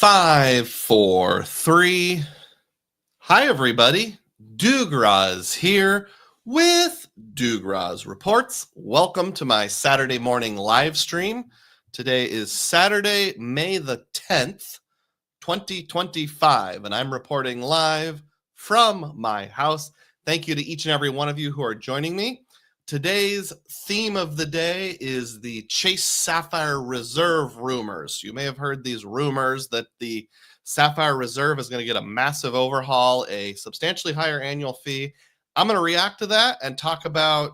5, 4, 3. Hi, everybody. Dugroz here with Dugroz Reports. Welcome to my Saturday morning live stream. Today is Saturday, May the 10th, 2025, and I'm reporting live from my house. Thank you to each and every one of you who are joining me. Today's theme of the day is the Chase Sapphire Reserve rumors. You may have heard these rumors that the Sapphire Reserve is going to get a massive overhaul, a substantially higher annual fee. I'm going to react to that and talk about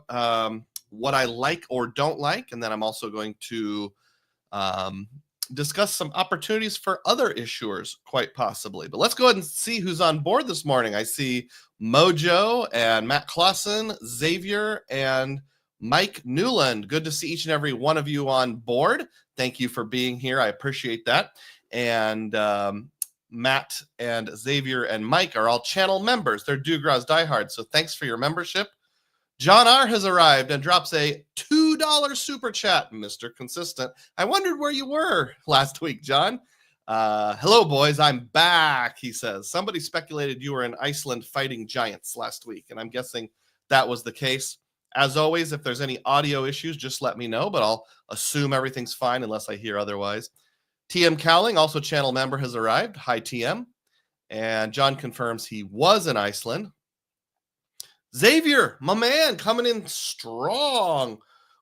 what I like or don't like. And then I'm also going to discuss some opportunities for other issuers, quite possibly. But let's go ahead and see who's on board this morning. I see Mojo and Matt Clausen, Xavier, and Mike Newland. Good to see each and every one of you on board. Thank you for being here. I appreciate that. And Matt and Xavier and Mike are all channel members. They're Dugroz diehards, so thanks for your membership. John R. has arrived and drops a $2 super chat, Mr. Consistent. I wondered where you were last week, John. Hello, boys. I'm back, he says. Somebody speculated you were in Iceland fighting giants last week, and I'm guessing that was the case. As always, if there's any audio issues, just let me know, but I'll assume everything's fine unless I hear otherwise. TM Cowling, also channel member, has arrived. Hi, TM. And John confirms he was in Iceland. Xavier, my man, coming in strong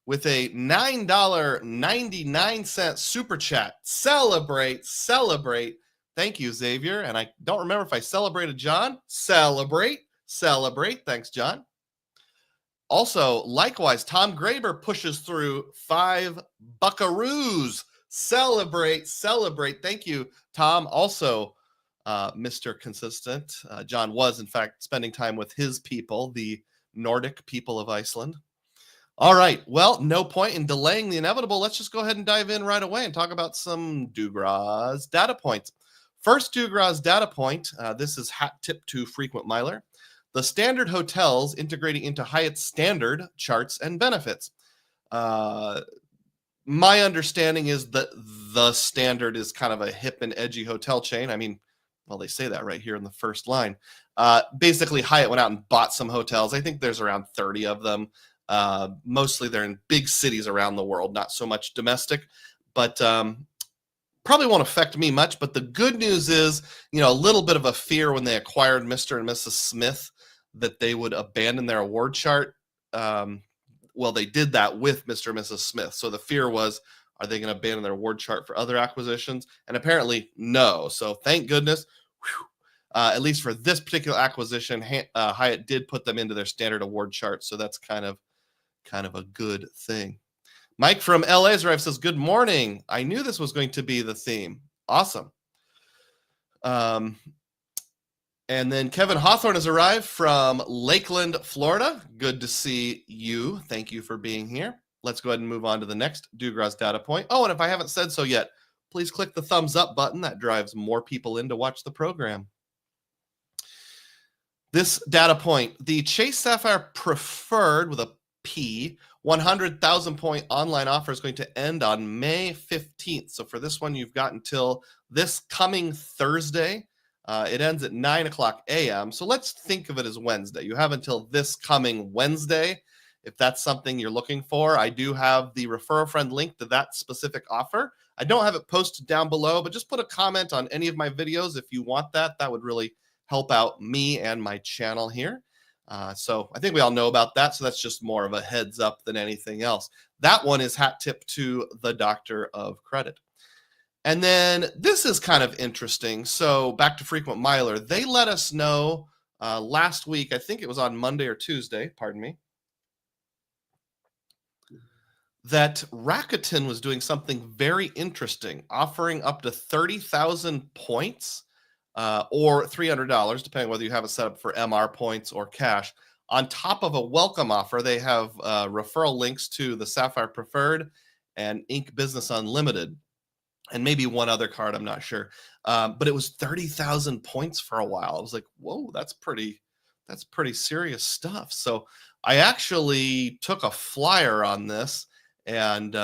with a $9.99 super chat. Celebrate. Thank you, Xavier. And I don't remember if I celebrated John. Celebrate. Thanks, John. Also, likewise, Tom Graber pushes through 5 buckaroos. Celebrate. Thank you, Tom. Also, Mr. Consistent. John was, in fact, spending time with his people, the Nordic people of Iceland. All right. Well, no point in delaying the inevitable. Let's just go ahead and dive in right away and talk about some Dugroz data points. First Dugroz data point, this is hat tip to frequent miler. The standard hotels integrating into Hyatt standard charts and benefits. My understanding is that the standard is kind of a hip and edgy hotel chain. I mean, well, they say that right here in the first line. Basically, Hyatt went out and bought some hotels. I think there's around 30 of them. Mostly they're in big cities around the world, not so much domestic. But probably won't affect me much. But the good news is, a little bit of a fear when they acquired Mr. and Mrs. Smith that they would abandon their award chart. Well, they did that with Mr. and Mrs. Smith. So the fear was, are they going to abandon their award chart for other acquisitions? And apparently, no. So thank goodness. At least for this particular acquisition, Hyatt did put them into their standard award chart. So that's kind of a good thing. Mike from LA arrived, says, good morning. I knew this was going to be the theme. Awesome. And then Kevin Hawthorne has arrived from Lakeland, Florida. Good to see you. Thank you for being here. Let's go ahead and move on to the next Dugroz data point. Oh, and if I haven't said so yet, please click the thumbs up button. That drives more people in to watch the program. This data point, the Chase Sapphire Preferred with a P, 100,000 point online offer is going to end on May 15th. So for this one, you've got until this coming Thursday. It ends at 9 o'clock a.m. So let's think of it as Wednesday. You have until this coming Wednesday. If that's something you're looking for, I do have the refer a friend link to that specific offer. I don't have it posted down below, but just put a comment on any of my videos if you want that. That would really help out me and my channel here. So I think we all know about that. So that's just more of a heads up than anything else. That one is hat tip to the Doctor of Credit. And then this is kind of interesting. So back to Frequent Miler, they let us know last week, I think it was on Monday or Tuesday, pardon me, that Rakuten was doing something very interesting, offering up to 30,000 points or $300, depending whether you have it set up for MR points or cash. On top of a welcome offer, they have referral links to the Sapphire Preferred and Ink Business Unlimited, and maybe one other card, I'm not sure. But it was 30,000 points for a while. I was like, whoa, that's pretty serious stuff. So I actually took a flyer on this, and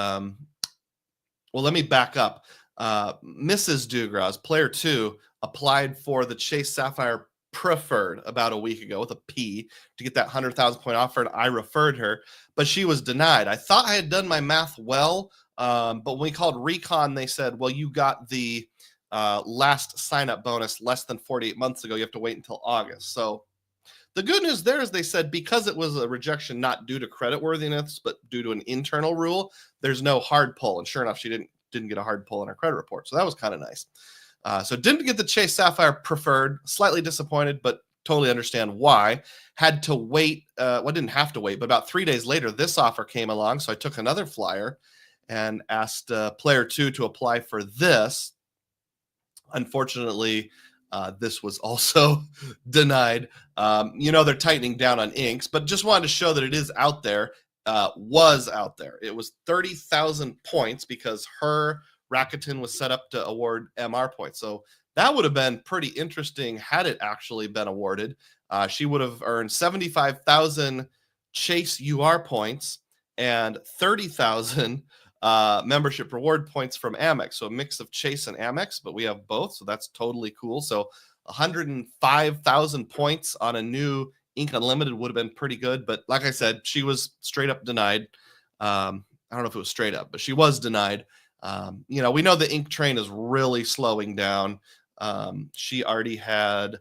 well, let me back up. Mrs. Dugroz, player 2, applied for the Chase Sapphire Preferred about a week ago with a P to get that 100,000 point offer, and I referred her, but she was denied. I thought I had done my math well, but when we called recon, they said, well, you got the last sign-up bonus less than 48 months ago. You have to wait until August. So the good news there is they said because it was a rejection not due to creditworthiness, but due to an internal rule, there's no hard pull. And sure enough, she didn't get a hard pull in her credit report. So that was kind of nice. So didn't get the Chase Sapphire Preferred, slightly disappointed, but totally understand why. Had to wait, didn't have to wait, but about 3 days later, this offer came along. So I took another flyer and asked player 2 to apply for this. Unfortunately, this was also denied. They're tightening down on inks, but just wanted to show that it is out there, was out there. It was 30,000 points because her Rakuten was set up to award MR points. So that would have been pretty interesting had it actually been awarded. She would have earned 75,000 Chase UR points and 30,000 membership reward points from Amex. So a mix of Chase and Amex, but we have both. So that's totally cool. So 105,000 points on a new Ink Unlimited would have been pretty good. But like I said, she was straight up denied. I don't know if it was straight up, but she was denied. We know the ink train is really slowing down. She already had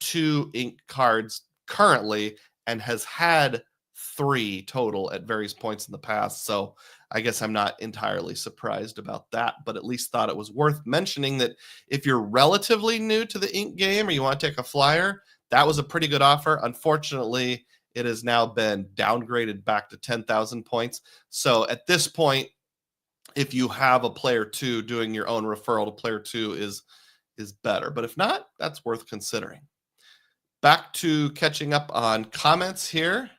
2 ink cards currently and has had 3 total at various points in the past. So I guess I'm not entirely surprised about that, but at least thought it was worth mentioning that if you're relatively new to the ink game or you want to take a flyer, that was a pretty good offer. Unfortunately, it has now been downgraded back to 10,000 points. So at this point, if you have a player 2, doing your own referral to player 2 is better. But if not, that's worth considering. Back to catching up on comments here.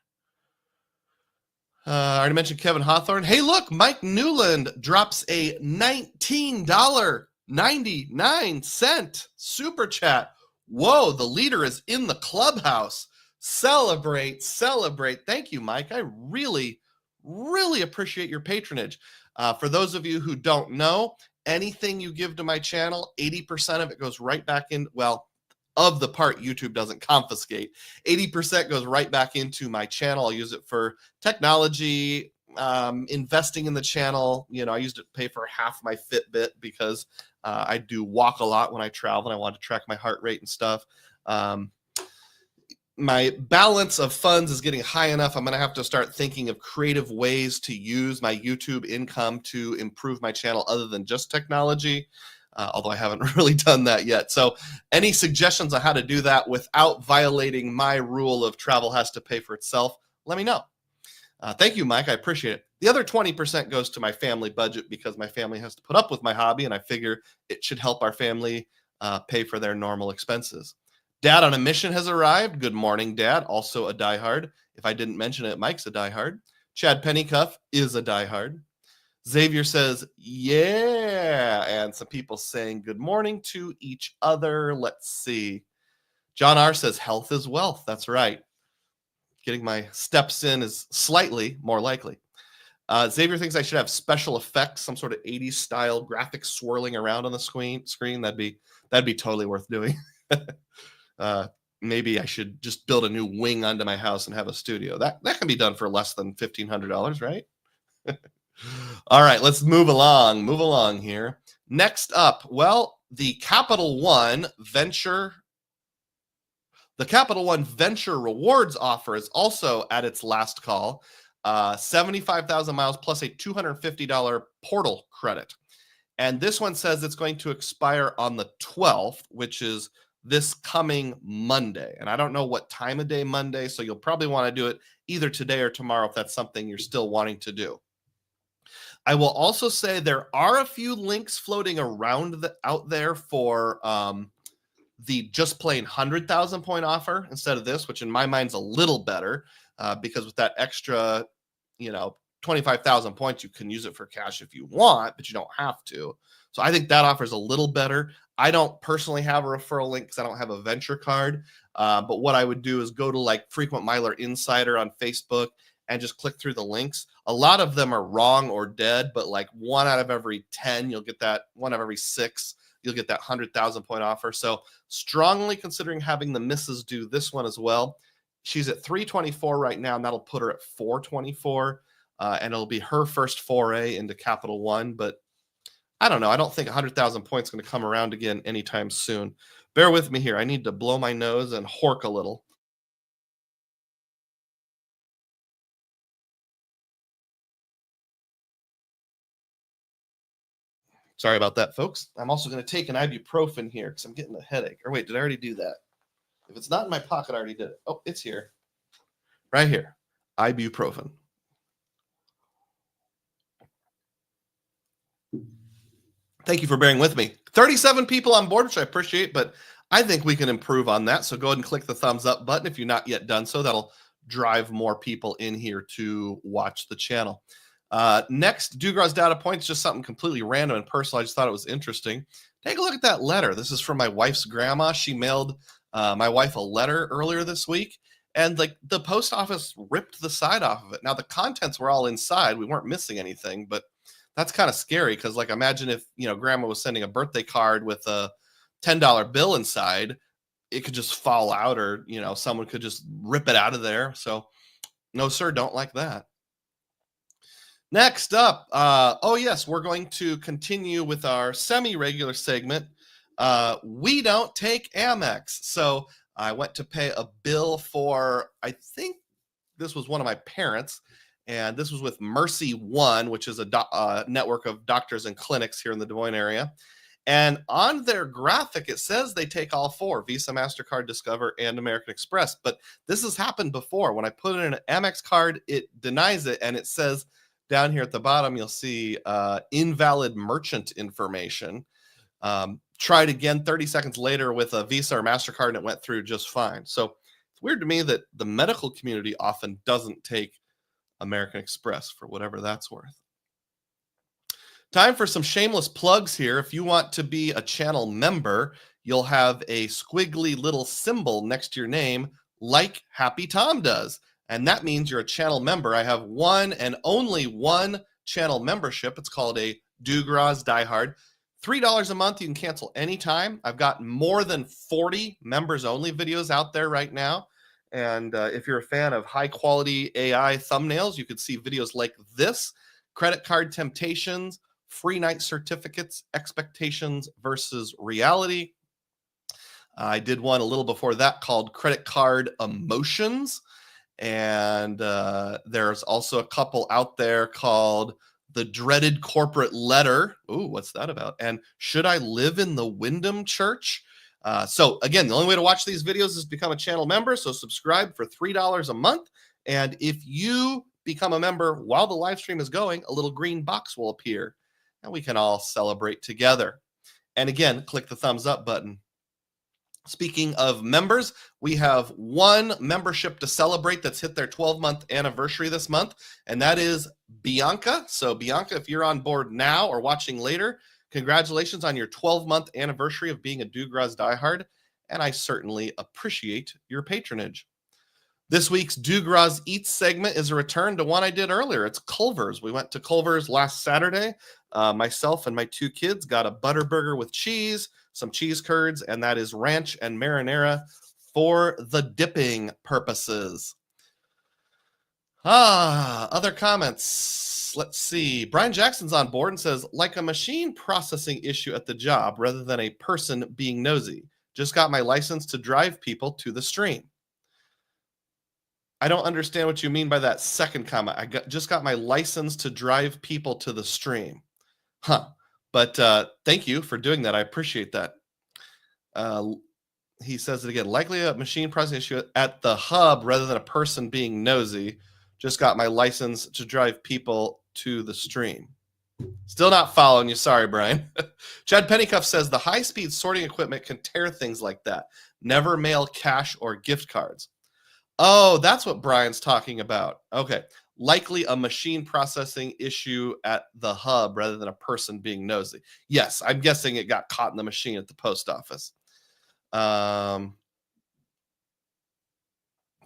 I already mentioned Kevin Hawthorne. Hey, look, Mike Newland drops a $19.99 super chat. Whoa, the leader is in the clubhouse. Celebrate. Thank you, Mike. I really, really appreciate your patronage. For those of you who don't know, anything you give to my channel, 80% of it goes right back in, of the part YouTube doesn't confiscate, 80% goes right back into my channel. I'll use it for technology, investing in the channel. I used it to pay for half my Fitbit because I do walk a lot when I travel and I want to track my heart rate and stuff. My balance of funds is getting high enough. I'm going to have to start thinking of creative ways to use my YouTube income to improve my channel other than just technology, although I haven't really done that yet. So any suggestions on how to do that without violating my rule of travel has to pay for itself, let me know. Thank you, Mike. I appreciate it. The other 20% goes to my family budget because my family has to put up with my hobby, and I figure it should help our family pay for their normal expenses. Dad on a Mission has arrived. Good morning, Dad. Also a diehard. If I didn't mention it, Mike's a diehard. Chad Pennycuff is a diehard. Xavier says, yeah. And some people saying good morning to each other. Let's see. John R. says health is wealth. That's right. Getting my steps in is slightly more likely. Xavier thinks I should have special effects, some sort of 80s style graphics swirling around on the screen. That'd be totally worth doing. Maybe I should just build a new wing onto my house and have a studio. That can be done for less than $1,500, right? All right, let's move along here. Next up, the Capital One Venture Rewards offer is also at its last call. 75,000 miles plus a $250 portal credit. And this one says it's going to expire on the 12th, which is this coming Monday. And I don't know what time of day Monday, so you'll probably want to do it either today or tomorrow if that's something you're still wanting to do. I will also say there are a few links floating around out there for the just plain 100,000 point offer instead of this, which in my mind is a little better because with that extra, 25,000 points, you can use it for cash if you want, but you don't have to. So I think that offer is a little better. I don't personally have a referral link because I don't have a venture card. But what I would do is go to like Frequent Miler Insider on Facebook and just click through the links. A lot of them are wrong or dead, but like 1 out of every 10, you'll get that. 1 out of every 6, you'll get that 100,000 point offer. So strongly considering having the missus do this one as well. She's at 324 right now, and that'll put her at 424. And it'll be her first foray into Capital One. But I don't know. I don't think 100,000 points going to come around again anytime soon. Bear with me here. I need to blow my nose and hork a little. Sorry about that, folks. I'm also going to take an ibuprofen here because I'm getting a headache. Or wait, did I already do that? If it's not in my pocket, I already did it. Oh, it's here. Right here. Ibuprofen. Thank you for bearing with me. 37 people on board, which I appreciate, but I think we can improve on that. So go ahead and click the thumbs up button if you've not yet done so. That'll drive more people in here to watch the channel. Next, Dugroz data points, just something completely random and personal. I just thought it was interesting. Take a look at that letter. This is from my wife's grandma. She mailed my wife a letter earlier this week, and like the post office ripped the side off of it. Now the contents were all inside. We weren't missing anything, but that's kind of scary because like imagine if, grandma was sending a birthday card with a $10 bill inside, it could just fall out, or, someone could just rip it out of there. So no, sir, don't like that. Next up, oh yes, we're going to continue with our semi-regular segment. We don't take Amex. So I went to pay a bill for, I think this was one of my parents, and this was with Mercy One, which is a network of doctors and clinics here in the Des Moines area. And on their graphic, it says they take all 4, Visa, MasterCard, Discover, and American Express. But this has happened before. When I put in an Amex card, it denies it, and it says down here at the bottom, you'll see invalid merchant information. Tried again 30 seconds later with a Visa or MasterCard, and it went through just fine. So it's weird to me that the medical community often doesn't take American Express for whatever that's worth. Time for some shameless plugs here. If you want to be a channel member, you'll have a squiggly little symbol next to your name, like Happy Tom does. And that means you're a channel member. I have one and only one channel membership. It's called a Dugroz Diehard. $3 a month. You can cancel anytime. I've got more than 40 members only videos out there right now. And if you're a fan of high quality AI thumbnails, you could see videos like this: credit card temptations, free night certificates, expectations versus reality. I did one a little before that called credit card emotions. And there's also a couple out there called the dreaded corporate letter. Ooh, what's that about? And should I live in the Wyndham Church? So again, the only way to watch these videos is become a channel member. So subscribe for $3 a month. And if you become a member while the live stream is going, a little green box will appear and we can all celebrate together. And again, click the thumbs up button. Speaking of members, we have one membership to celebrate that's hit their 12-month anniversary this month, and that is Bianca. So Bianca, if you're on board now or watching later, congratulations on your 12-month anniversary of being a Dugroz Diehard, and I certainly appreciate your patronage. This week's Dugroz Eats segment is a return to one I did earlier. It's Culver's. We went to Culver's last Saturday. Myself and my 2 kids got a butter burger with cheese, some cheese curds, and that is ranch and marinara for the dipping purposes. Other comments. Let's see. Brian Jackson's on board and says, like a machine processing issue at the job rather than a person being nosy. Just got my license to drive people to the stream. I don't understand what you mean by that second comment. Just got my license to drive people to the stream. But thank you for doing that. I appreciate that. He says it again. Likely a machine processing issue at the hub rather than a person being nosy. Just got my license to drive people to the stream. Still not following you. Sorry, Brian. Chad Pennycuff says the high-speed sorting equipment can tear things like that. Never mail cash or gift cards. Oh, that's what Brian's talking about. Okay. Likely a machine processing issue at the hub rather than a person being nosy. Yes, I'm guessing it got caught in the machine at the post office.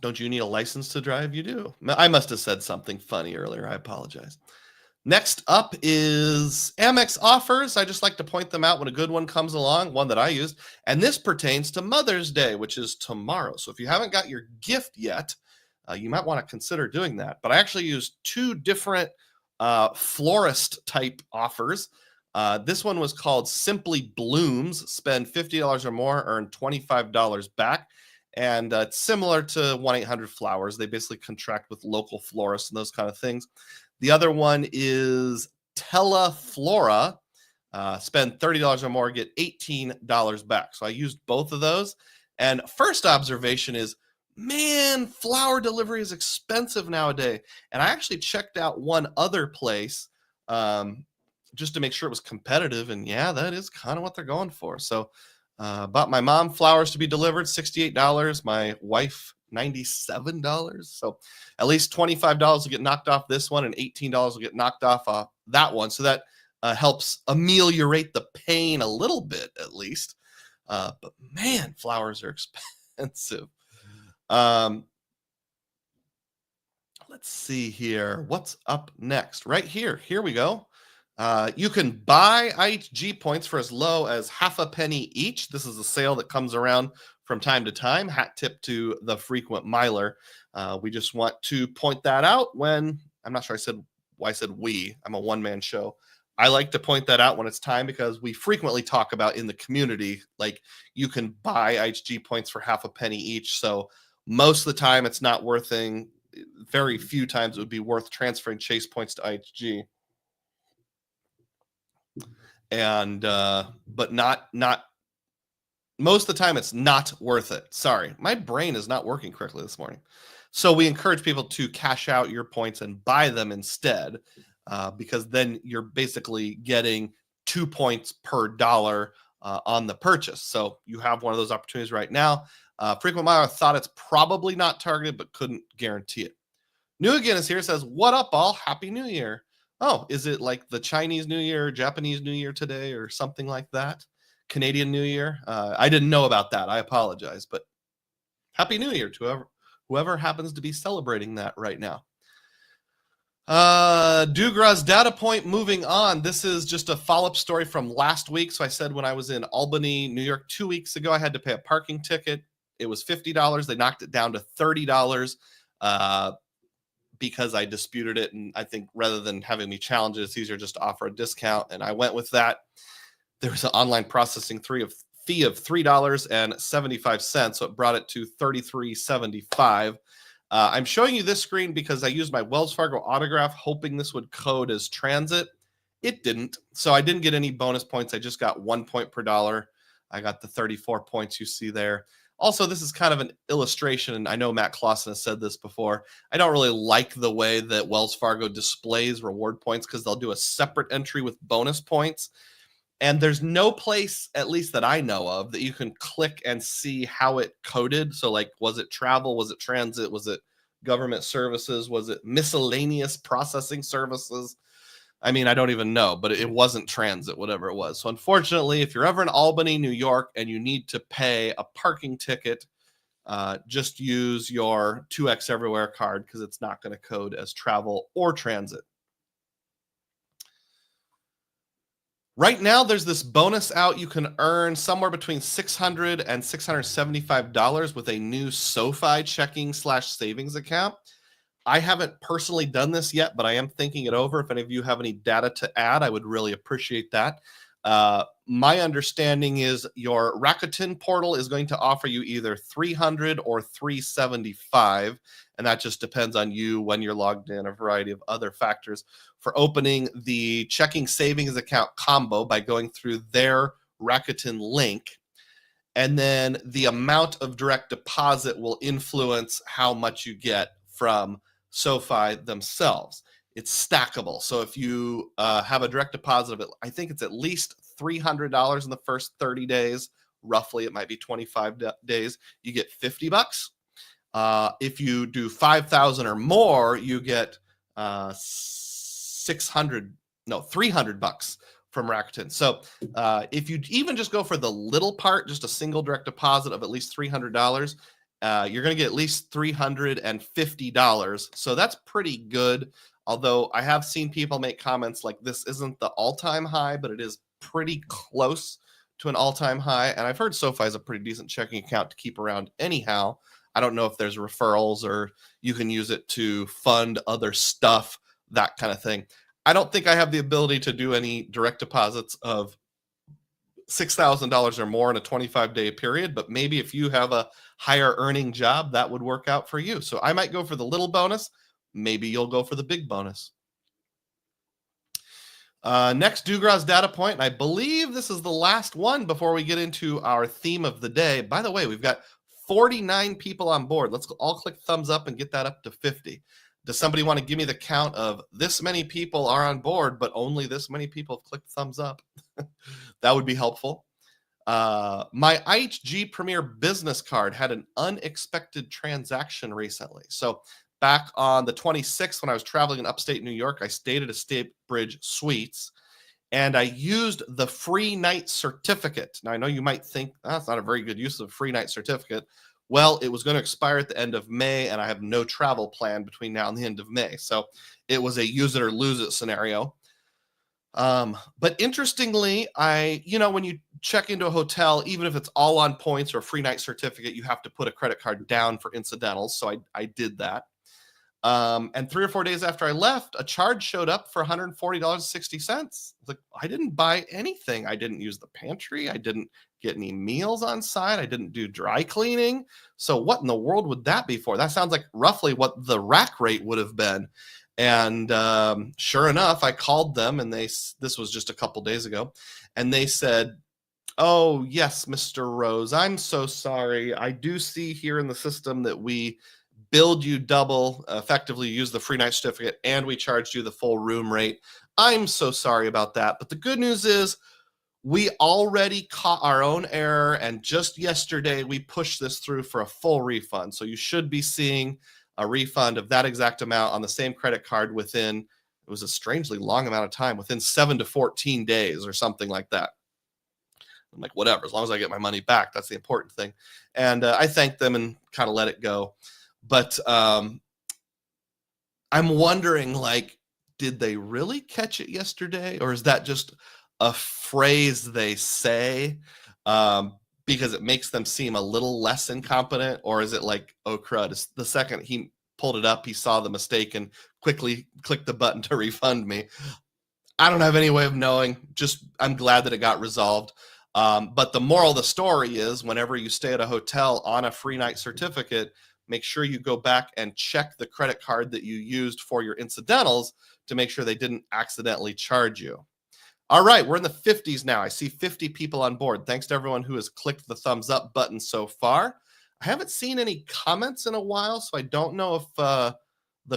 Don't you need a license to drive? You do. I must have said something funny earlier. I apologize. Next up is Amex offers. I just like to point them out when a good one comes along, one that I used. And this pertains to Mother's Day, which is tomorrow. So if you haven't got your gift yet, you might want to consider doing that. But I actually used two different florist type offers. This one was called Simply Blooms. Spend $50 or more, earn $25 back. And it's similar to 1-800-Flowers. They basically contract with local florists and those kind of things. The other one is Teleflora. Spend $30 or more, get $18 back. So I used both of those. And first observation is, man, flower delivery is expensive nowadays. And I actually checked out one other place just to make sure it was competitive. And yeah, that is kind of what they're going for. So bought my mom flowers to be delivered, $68. My wife, $97. So at least $25 will get knocked off this one, and $18 will get knocked off that one. So that helps ameliorate the pain a little bit, at least. But man, flowers are expensive. Let's see here. What's up next? Right here. Here we go. You can buy IHG points for as low as half a penny each. This is a sale that comes around from time to time. Hat tip to the frequent miler. We just want to point that out when, I'm not sure I said why I said we. I'm a one-man show. I like to point that out when it's time because we frequently talk about in the community, like you can buy IHG points for half a penny each. So most of the time it's not worth it. Very few times it would be worth transferring Chase points to IHG. And but not most of the time it's not worth it. Sorry, my brain is not working correctly this morning. So we encourage people to cash out your points and buy them instead, because then you're basically getting 2 points per dollar on the purchase. So you have one of those opportunities right now. Frequent Miler thought it's probably not targeted, but couldn't guarantee it. New Again is here, says, what up, all? Happy New Year. Oh, is it like the Chinese New Year, Japanese New Year today, or something like that? Canadian New Year? I didn't know about that. I apologize, but Happy New Year to whoever happens to be celebrating that right now. Dugroz data point, moving on. This is just a follow-up story from last week. So I said when I was in Albany, New York 2 weeks ago, I had to pay a parking ticket. It was $50. They knocked it down to $30. Because I disputed it. And I think rather than having me challenge it, it's easier just to offer a discount. And I went with that. There was an online processing fee of $3.75. So it brought it to $33.75. I'm showing you this screen because I used my Wells Fargo autograph, hoping this would code as transit. It didn't. So I didn't get any bonus points. I just got 1 point per dollar. I got the 34 points you see there. Also, this is kind of an illustration, and I know Matt Clausen has said this before. I don't really like the way that Wells Fargo displays reward points because they'll do a separate entry with bonus points. And there's no place, at least that I know of, that you can click and see how it coded. So like, was it travel? Was it transit? Was it government services? Was it miscellaneous processing services? I mean, I don't even know, but it wasn't transit, whatever it was. So unfortunately, if you're ever in Albany, New York, and you need to pay a parking ticket, just use your 2X Everywhere card because it's not going to code as travel or transit. Right now, there's this bonus out. You can earn somewhere between $600 and $675 with a new SoFi checking/savings account. I haven't personally done this yet, but I am thinking it over. If any of you have any data to add, I would really appreciate that. My understanding is your Rakuten portal is going to offer you either $300 or $375, and that just depends on you when you're logged in, a variety of other factors. For opening the checking savings account combo by going through their Rakuten link, and then the amount of direct deposit will influence how much you get from SoFi themselves. It's stackable. So if you have a direct deposit of it, I think it's at least $300 in the first 30 days. Roughly, it might be 25 days. You get $50. If you do 5,000 or more, you get $300 from Rakuten. So if you even just go for the little part, just a single direct deposit of at least $300, you're going to get at least $350. So that's pretty good. Although I have seen people make comments like this isn't the all-time high, but it is pretty close to an all-time high. And I've heard SoFi is a pretty decent checking account to keep around anyhow. I don't know if there's referrals or you can use it to fund other stuff, that kind of thing. I don't think I have the ability to do any direct deposits of $6,000 or more in a 25-day period, but maybe if you have a higher earning job, that would work out for you. So I might go for the little bonus. Maybe you'll go for the big bonus. Next Dugroz data point, and I believe this is the last one before we get into our theme of the day. By the way, we've got 49 people on board. Let's all click thumbs up and get that up to 50. Does somebody want to give me the count of this many people are on board, but only this many people have clicked thumbs up? That would be helpful. My IHG Premier Business Card had an unexpected transaction recently. So back on the 26th, when I was traveling in upstate New York, I stayed at Estate Bridge Suites, and I used the free night certificate. Now, I know you might think that's not a very good use of a free night certificate. Well, it was going to expire at the end of May, and I have no travel plan between now and the end of May. So it was a use it or lose it scenario. But interestingly, when you check into a hotel, even if it's all on points or a free night certificate, you have to put a credit card down for incidentals. So I did that. And 3 or 4 days after I left, a charge showed up for $140.60. Like, I didn't buy anything. I didn't use the pantry. I didn't get any meals on site. I didn't do dry cleaning. So what in the world would that be for? That sounds like roughly what the rack rate would have been. And sure enough, I called them, and this was just a couple days ago, and they said, "Oh, yes, Mr. Rose, I'm so sorry. I do see here in the system that we billed you double, effectively used the free night certificate, and we charged you the full room rate. I'm so sorry about that. But the good news is we already caught our own error, and just yesterday we pushed this through for a full refund. So you should be seeing a refund of that exact amount on the same credit card within," it was a strangely long amount of time, within 7 to 14 days or something like that. I'm like, whatever, as long as I get my money back, that's the important thing. And I thanked them and kind of let it go. But I'm wondering, like, did they really catch it yesterday? Or is that just a phrase they say because it makes them seem a little less incompetent? Or is it like, oh, crud, the second he pulled it up, he saw the mistake and quickly clicked the button to refund me? I don't have any way of knowing. Just, I'm glad that it got resolved. But the moral of the story is, whenever you stay at a hotel on a free night certificate, make sure you go back and check the credit card that you used for your incidentals to make sure they didn't accidentally charge you. All right, we're in the 50s now. I see 50 people on board. Thanks to everyone who has clicked the thumbs up button so far. I haven't seen any comments in a while, so I don't know if the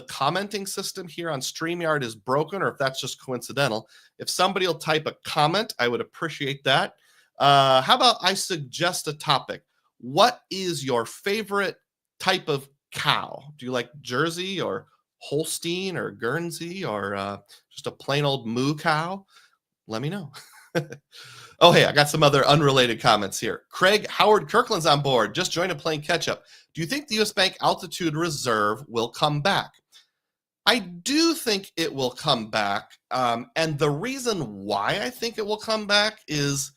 commenting system here on StreamYard is broken or if that's just coincidental. If somebody will type a comment, I would appreciate that. How about I suggest a topic? What is your favorite type of cow? Do you like Jersey or Holstein or Guernsey or just a plain old moo cow? Let me know. Oh, hey, I got some other unrelated comments here. Craig Howard Kirkland's on board. Just joined and playing catch up. Do you think the U.S. Bank Altitude Reserve will come back? I do think it will come back. And the reason why I think it will come back is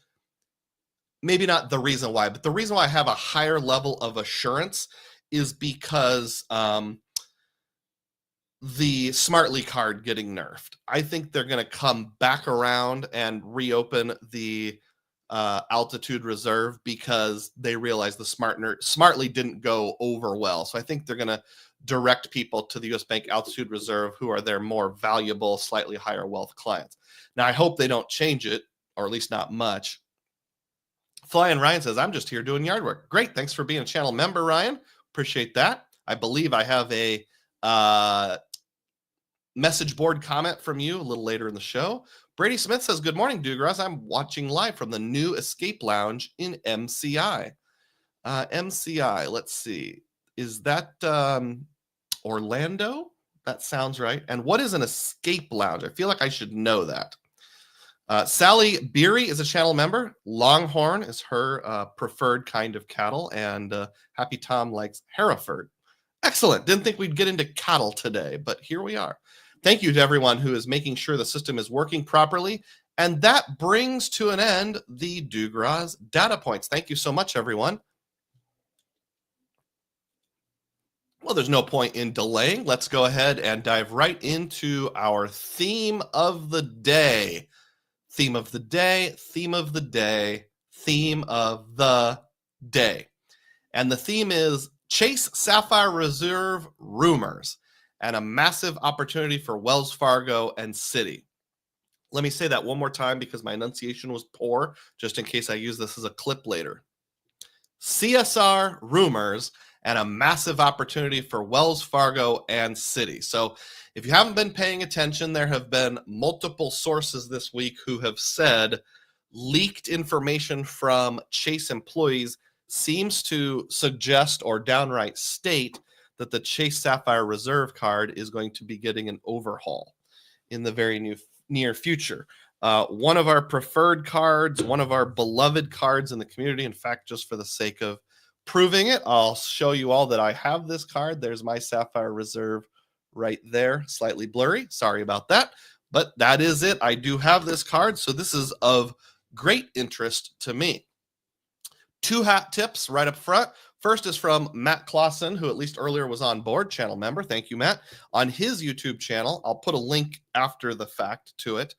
maybe not the reason why, but the reason why I have a higher level of assurance is because the Smartly card getting nerfed. I think they're going to come back around and reopen the Altitude Reserve because they realize the Smartly didn't go over well. So I think they're going to direct people to the U.S. Bank Altitude Reserve who are their more valuable, slightly higher wealth clients. Now, I hope they don't change it, or at least not much. Flying Ryan says, I'm just here doing yard work. Great. Thanks for being a channel member, Ryan. Appreciate that. I believe I have a message board comment from you a little later in the show. Brady Smith says, good morning, Dugroz. I'm watching live from the new Escape Lounge in MCI. MCI, let's see. Is that Orlando? That sounds right. And what is an Escape Lounge? I feel like I should know that. Sally Beery is a channel member. Longhorn is her preferred kind of cattle, and Happy Tom likes Hereford. Excellent. Didn't think we'd get into cattle today, but here we are. Thank you to everyone who is making sure the system is working properly. And that brings to an end the Dugroz data points. Thank you so much, everyone. Well, there's no point in delaying. Let's go ahead and dive right into our theme of the day. Theme of the day, theme of the day, theme of the day. And the theme is Chase Sapphire Reserve rumors and a massive opportunity for Wells Fargo and Citi. Let me say that one more time because my enunciation was poor, just in case I use this as a clip later. CSR rumors and a massive opportunity for Wells Fargo and Citi. So if you haven't been paying attention, there have been multiple sources this week who have said leaked information from Chase employees seems to suggest or downright state that the Chase Sapphire Reserve card is going to be getting an overhaul in the very near future. One of our preferred cards, one of our beloved cards in the community. In fact, just for the sake of proving it, I'll show you all that I have this card. There's my Sapphire Reserve right there, slightly blurry. Sorry about that, but that is it. I do have this card, so this is of great interest to me. 2 hat tips right up front. First is from Matt Clausen, who at least earlier was on board, channel member. Thank you, Matt. On his YouTube channel, I'll put a link after the fact to it.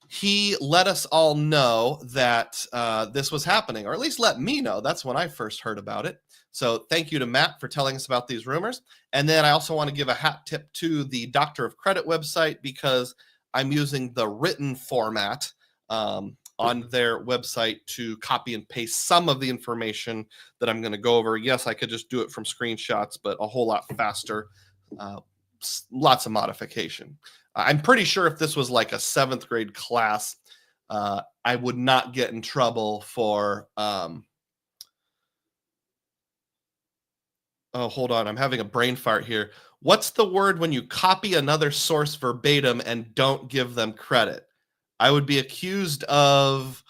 He let us all know that this was happening, or at least let me know. That's when I first heard about it. So thank you to Matt for telling us about these rumors. And then I also want to give a hat tip to the Doctor of Credit website because I'm using the written format on their website to copy and paste some of the information that I'm going to go over. Yes, I could just do it from screenshots, but a whole lot faster. Lots of modification. I'm pretty sure if this was like a 7th grade class, I would not get in trouble for, oh, hold on. I'm having a brain fart here. What's the word when you copy another source verbatim and don't give them credit? I would be accused of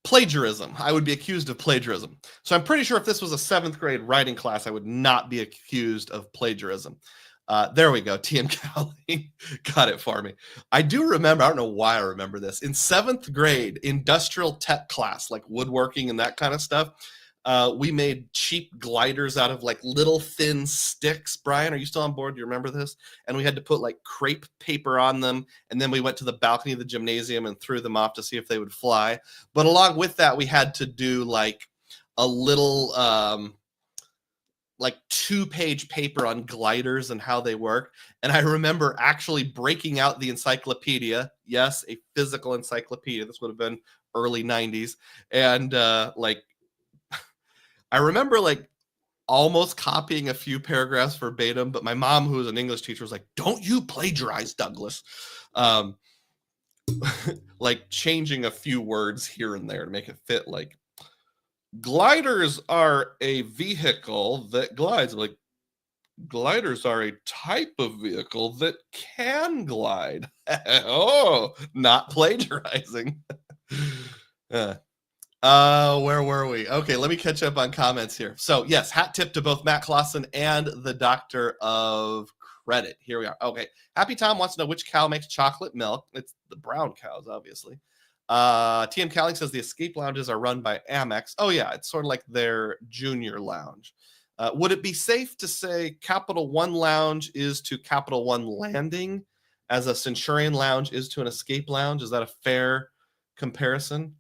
plagiarism. I would be accused of plagiarism. So I'm pretty sure if this was a 7th grade writing class, I would not be accused of plagiarism. There we go. TM Cowling got it for me. I do remember, I don't know why I remember this. In 7th grade, industrial tech class, like woodworking and that kind of stuff, we made cheap gliders out of like little thin sticks. Brian, are you still on board? Do you remember this? And we had to put like crepe paper on them. And then we went to the balcony of the gymnasium and threw them off to see if they would fly. But along with that, we had to do like a little, like 2-page paper on gliders and how they work. And I remember actually breaking out the encyclopedia. Yes, a physical encyclopedia. This would have been early 90s. And I remember like almost copying a few paragraphs verbatim, but my mom, who was an English teacher, was like, "Don't you plagiarize, Douglas." Like changing a few words here and there to make it fit. Like, gliders are a vehicle that glides. Like, gliders are a type of vehicle that can glide. Oh, not plagiarizing. Where were we? Okay, let me catch up on comments here. So yes, hat tip to both Matt Clausen and the Doctor of Credit. Here we are. Okay, Happy Tom wants to know which cow makes chocolate milk. It's the brown cows, obviously. TM Cowling says the escape lounges are run by Amex. Oh yeah, it's sort of like their junior lounge. Would it be safe to say Capital One Lounge is to Capital One Landing as a Centurion Lounge is to an escape lounge? Is that a fair comparison?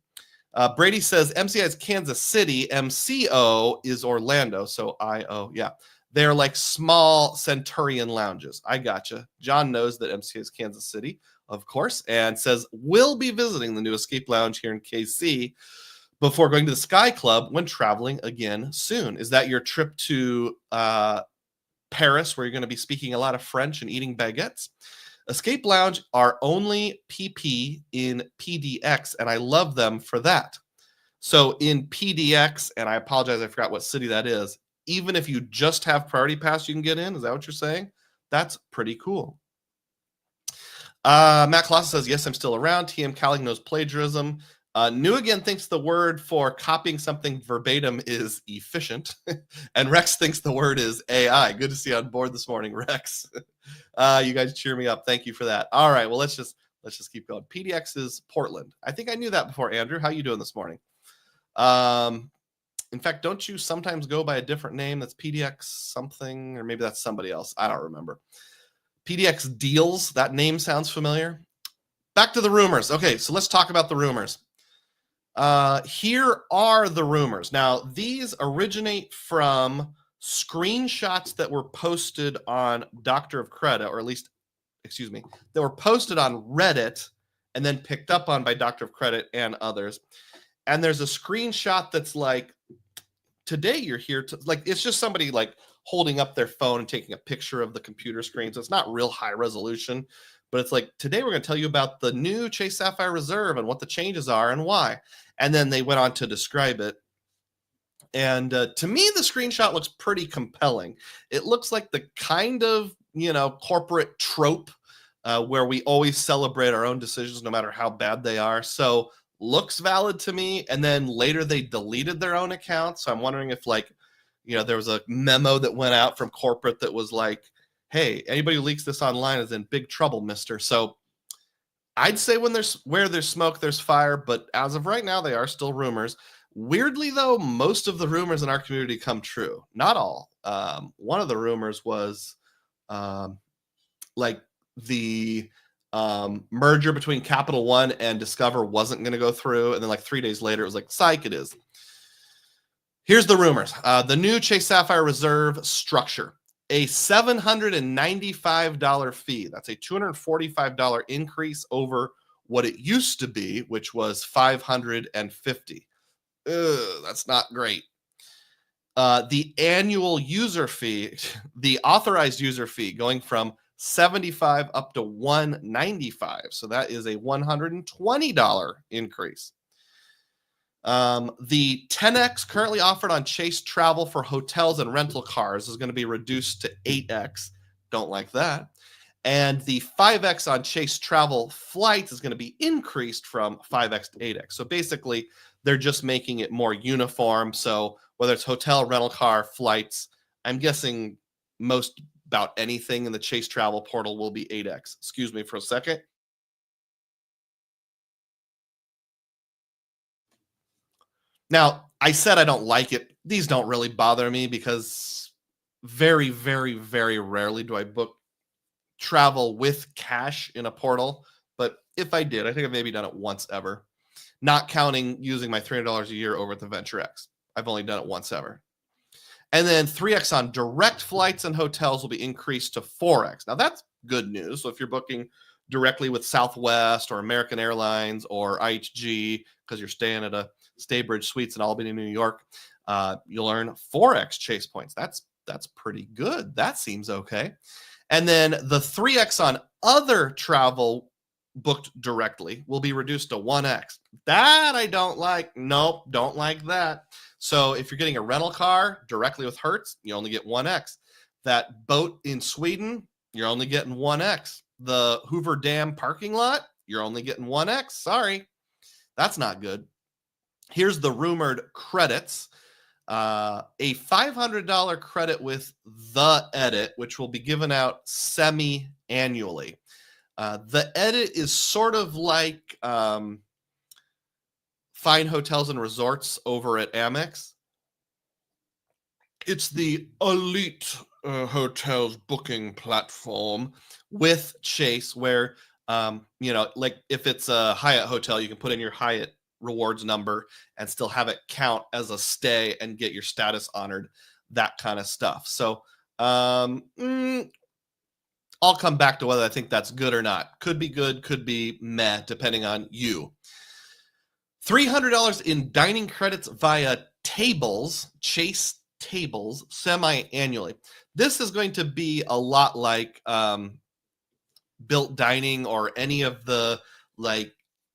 Brady says MCI is Kansas City, MCO is Orlando, so IO, yeah. They're like small Centurion lounges. I gotcha. John knows that MCI is Kansas City, of course, and says we'll be visiting the new escape lounge here in KC before going to the Sky Club when traveling again soon. Is that your trip to Paris, where you're going to be speaking a lot of French and eating baguettes? Escape Lounge are only PP in PDX, and I love them for that. So in PDX, and I apologize, I forgot what city that is, even if you just have Priority Pass, you can get in. Is that what you're saying? That's pretty cool. Matt Clausen says, yes, I'm still around. TM Cowling knows plagiarism. New Again thinks the word for copying something verbatim is efficient. And Rex thinks the word is AI. Good to see you on board this morning, Rex. You guys cheer me up. Thank you for that. All right, well, let's just keep going. PDX is Portland. I think I knew that before, Andrew. How you doing this morning? In fact, don't you sometimes go by a different name that's PDX something, or maybe that's somebody else? I don't remember. PDX Deals, that name sounds familiar. Back to the rumors. Okay, so let's talk about the rumors. Here are the rumors. Now, these originate from screenshots that were posted on Doctor of Credit, or at least, excuse me, that were posted on Reddit and then picked up on by Doctor of Credit and others. And there's a screenshot that's like, today you're here to, like, it's just somebody like holding up their phone and taking a picture of the computer screen. So it's not real high resolution, but it's like, today we're going to tell you about the new Chase Sapphire Reserve and what the changes are and why. And then they went on to describe it. And to me, the screenshot looks pretty compelling. It looks like the kind of, corporate trope where we always celebrate our own decisions, no matter how bad they are. So looks valid to me. And then later they deleted their own account. So I'm wondering if, like, there was a memo that went out from corporate that was like, hey, anybody who leaks this online is in big trouble, mister. So I'd say where there's smoke, there's fire. But as of right now, they are still rumors. Weirdly, though, most of the rumors in our community come true. Not all. One of the rumors was like the merger between Capital One and Discover wasn't going to go through. And then like 3 days later, it was like, psych, it is. Here's the rumors. The new Chase Sapphire Reserve structure. A $795 fee. That's a $245 increase over what it used to be, which was $550. That's not great. The annual user fee, the authorized user fee, going from $75 up to $195. So that is a $120 increase. The 10x currently offered on Chase Travel for hotels and rental cars is going to be reduced to 8x. Don't like that. And the 5x on Chase Travel flights is going to be increased from 5x to 8x. So basically, they're just making it more uniform. So whether it's hotel, rental car, flights, I'm guessing most about anything in the Chase Travel portal will be 8x. Excuse me for a second. Now, I said I don't like it. These don't really bother me because very, very, very rarely do I book travel with cash in a portal. But if I did, I think I've maybe done it once ever, not counting using my $300 a year over at the Venture X. I've only done it once ever. And then 3x on direct flights and hotels will be increased to 4x. Now, that's good news. So if you're booking directly with Southwest or American Airlines or IHG because you're staying at a Staybridge Suites in Albany, New York, you'll earn 4x Chase points. That's pretty good. That seems okay. And then the 3x on other travel booked directly will be reduced to 1x. That I don't like. Nope, don't like that. So if you're getting a rental car directly with Hertz, you only get 1x. That boat in Sweden, you're only getting 1x. The Hoover Dam parking lot, you're only getting 1x. Sorry, that's not good. Here's the rumored credits. A $500 credit with the edit, which will be given out semi-annually. The edit is sort of like Fine Hotels and Resorts over at Amex. It's the elite hotels booking platform with Chase, where like if it's a Hyatt hotel, you can put in your Hyatt rewards number and still have it count as a stay and get your status honored, that kind of stuff. So I'll come back to whether I think that's good or not. Could be good, could be meh, depending on you. $300 in dining credits via tables, Chase tables, semi-annually. This is going to be a lot like Built Dining or any of the like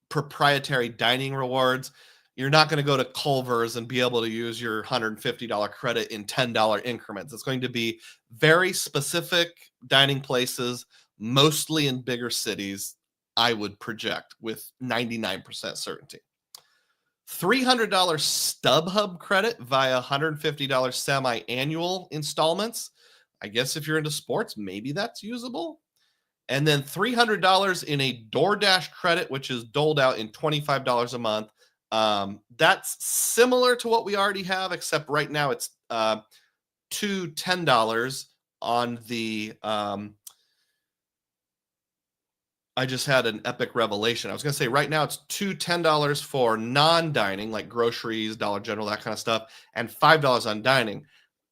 proprietary dining rewards. You're not going to go to Culver's and be able to use your $150 credit in $10 increments. It's going to be very specific dining places, mostly in bigger cities. I would project with 99% certainty. $300 StubHub credit via $150 semi-annual installments. I guess if you're into sports, maybe that's usable. And then $300 in a DoorDash credit, which is doled out in $25 a month. That's similar to what we already have, except right now it's two $10 on the I just had an epic revelation. I was going to say right now it's two $10 for non-dining, like groceries, Dollar General, that kind of stuff, and $5 on dining.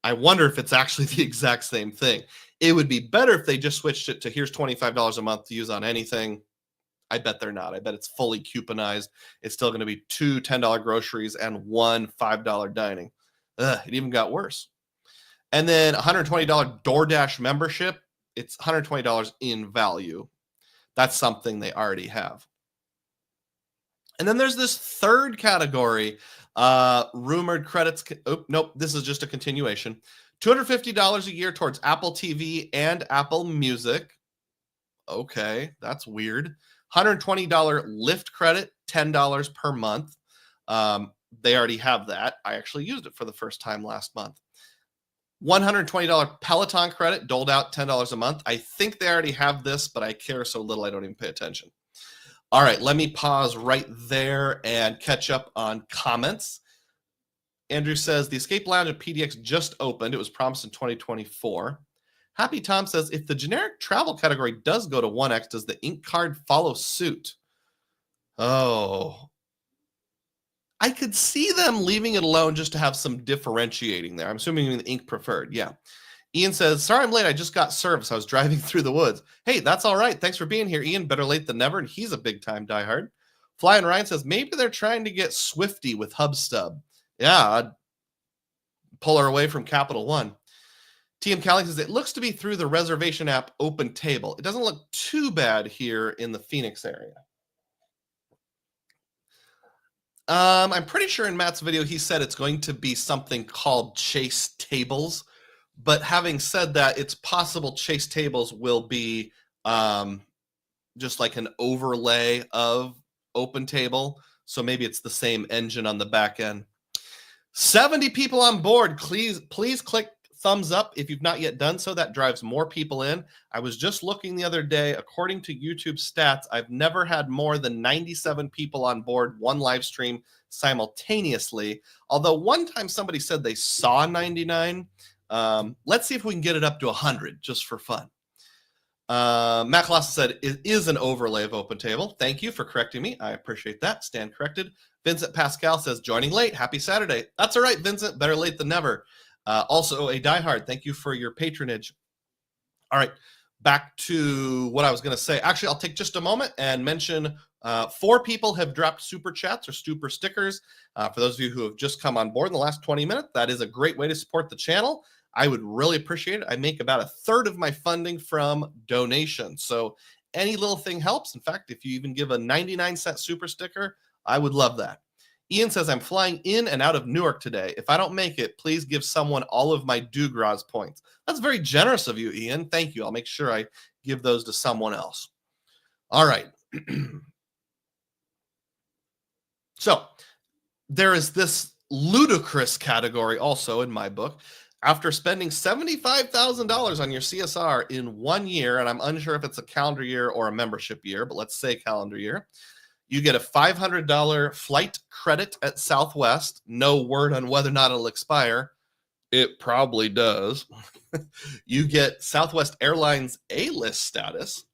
I wonder if it's actually the exact same thing. It would be better if they just switched it to here's $25 a month to use on anything. I bet they're not. I bet it's fully couponized. It's still going to be two $10 groceries and one $5 dining. It even got worse. And then $120 DoorDash membership. It's $120 in value. That's something they already have. And then there's this third category, rumored credits. Oh, nope, this is just a continuation. $250 a year towards Apple TV and Apple Music. Okay, that's weird. $120 Lyft credit, $10 per month. They already have that. I actually used it for the first time last month. $120 Peloton credit doled out $10 a month. I think they already have this, but I care so little I don't even pay attention. All right, let me pause right there and catch up on comments. Andrew says, the Escape Lounge at PDX just opened. It was promised in 2024. Happy Tom says, if the generic travel category does go to 1X, does the ink card follow suit? Oh, I could see them leaving it alone just to have some differentiating there. I'm assuming the ink preferred. Yeah. Ian says, sorry I'm late. I just got service. I was driving through the woods. Hey, that's all right. Thanks for being here, Ian. Better late than never. And he's a big time diehard. Fly and Ryan says, maybe they're trying to get Swifty with HubStub. Yeah, I'd pull her away from Capital One. TM Calling says, it looks to be through the reservation app Open Table. It doesn't look too bad here in the Phoenix area. I'm pretty sure in Matt's video, he said it's going to be something called Chase Tables. But having said that, it's possible Chase Tables will be just like an overlay of Open Table. So maybe it's the same engine on the back end. 70 people on board. Please click thumbs up if you've not yet done so. That drives more people in. I was just looking the other day. According to YouTube stats, I've never had more than 97 people on board one live stream simultaneously. Although one time somebody said they saw 99. Let's see if we can get it up to 100 just for fun. Matt Colossus said it is an overlay of Open Table. Thank you for correcting me. I appreciate that. Stand corrected. Vincent Pascal says, joining late. Happy Saturday. That's all right, Vincent. Better late than never. Also a diehard. Thank you for your patronage. All right, back to what I was going to say. Actually, I'll take just a moment and mention 4 people have dropped super chats or super stickers. For those of you who have just come on board in the last 20 minutes, that is a great way to support the channel. I would really appreciate it. I make about 1/3 of my funding from donations. So any little thing helps. In fact, if you even give a 99-cent super sticker, I would love that. Ian says, I'm flying in and out of Newark today. If I don't make it, please give someone all of my Dugroz points. That's very generous of you, Ian. Thank you. I'll make sure I give those to someone else. All right. So there is this ludicrous category also in my book. After spending $75,000 on your CSR in 1 year, and I'm unsure if it's a calendar year or a membership year, but let's say calendar year, you get a $500 flight credit at Southwest. No word on whether or not it'll expire. It probably does. You get Southwest Airlines A-list status.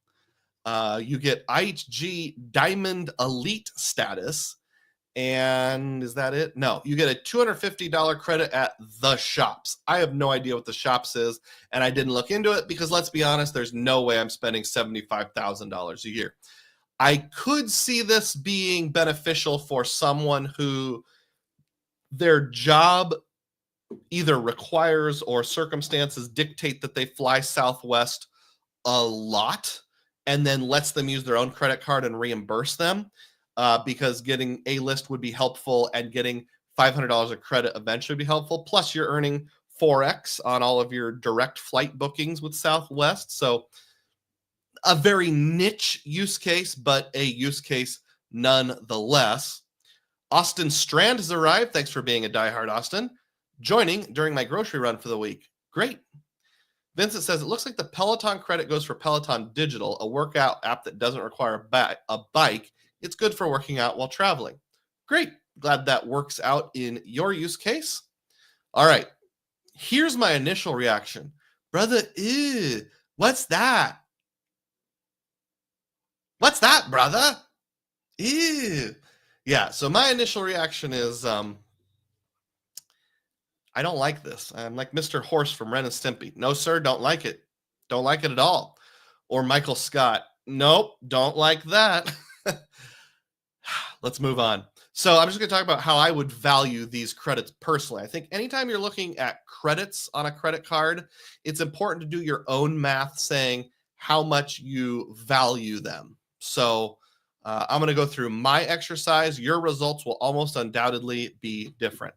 You get IHG Diamond Elite status. And is that it? No, you get a $250 credit at The Shops. I have no idea what The Shops is, and I didn't look into it because, let's be honest, there's no way I'm spending $75,000 a year. I could see this being beneficial for someone who their job either requires or circumstances dictate that they fly Southwest a lot and then lets them use their own credit card and reimburse them. Because getting a list would be helpful and getting $500 of credit eventually would be helpful. Plus, you're earning 4x on all of your direct flight bookings with Southwest. So a very niche use case, but a use case nonetheless. Austin Strand has arrived. Thanks for being a diehard, Austin. Joining during my grocery run for the week. Great. Vincent says, it looks like the Peloton credit goes for Peloton Digital, a workout app that doesn't require a bike. It's good for working out while traveling. Great. Glad that works out in your use case. All right. Here's my initial reaction. Brother, ew, what's that? What's that, brother? Ew. Yeah, so my initial reaction is I don't like this. I'm like Mr. Horse from Ren and Stimpy. No, sir, don't like it. Don't like it at all. Or Michael Scott. Nope, don't like that. Let's move on. So I'm just going to talk about how I would value these credits personally. I think anytime you're looking at credits on a credit card, it's important to do your own math saying how much you value them. So I'm going to go through my exercise. Your results will almost undoubtedly be different.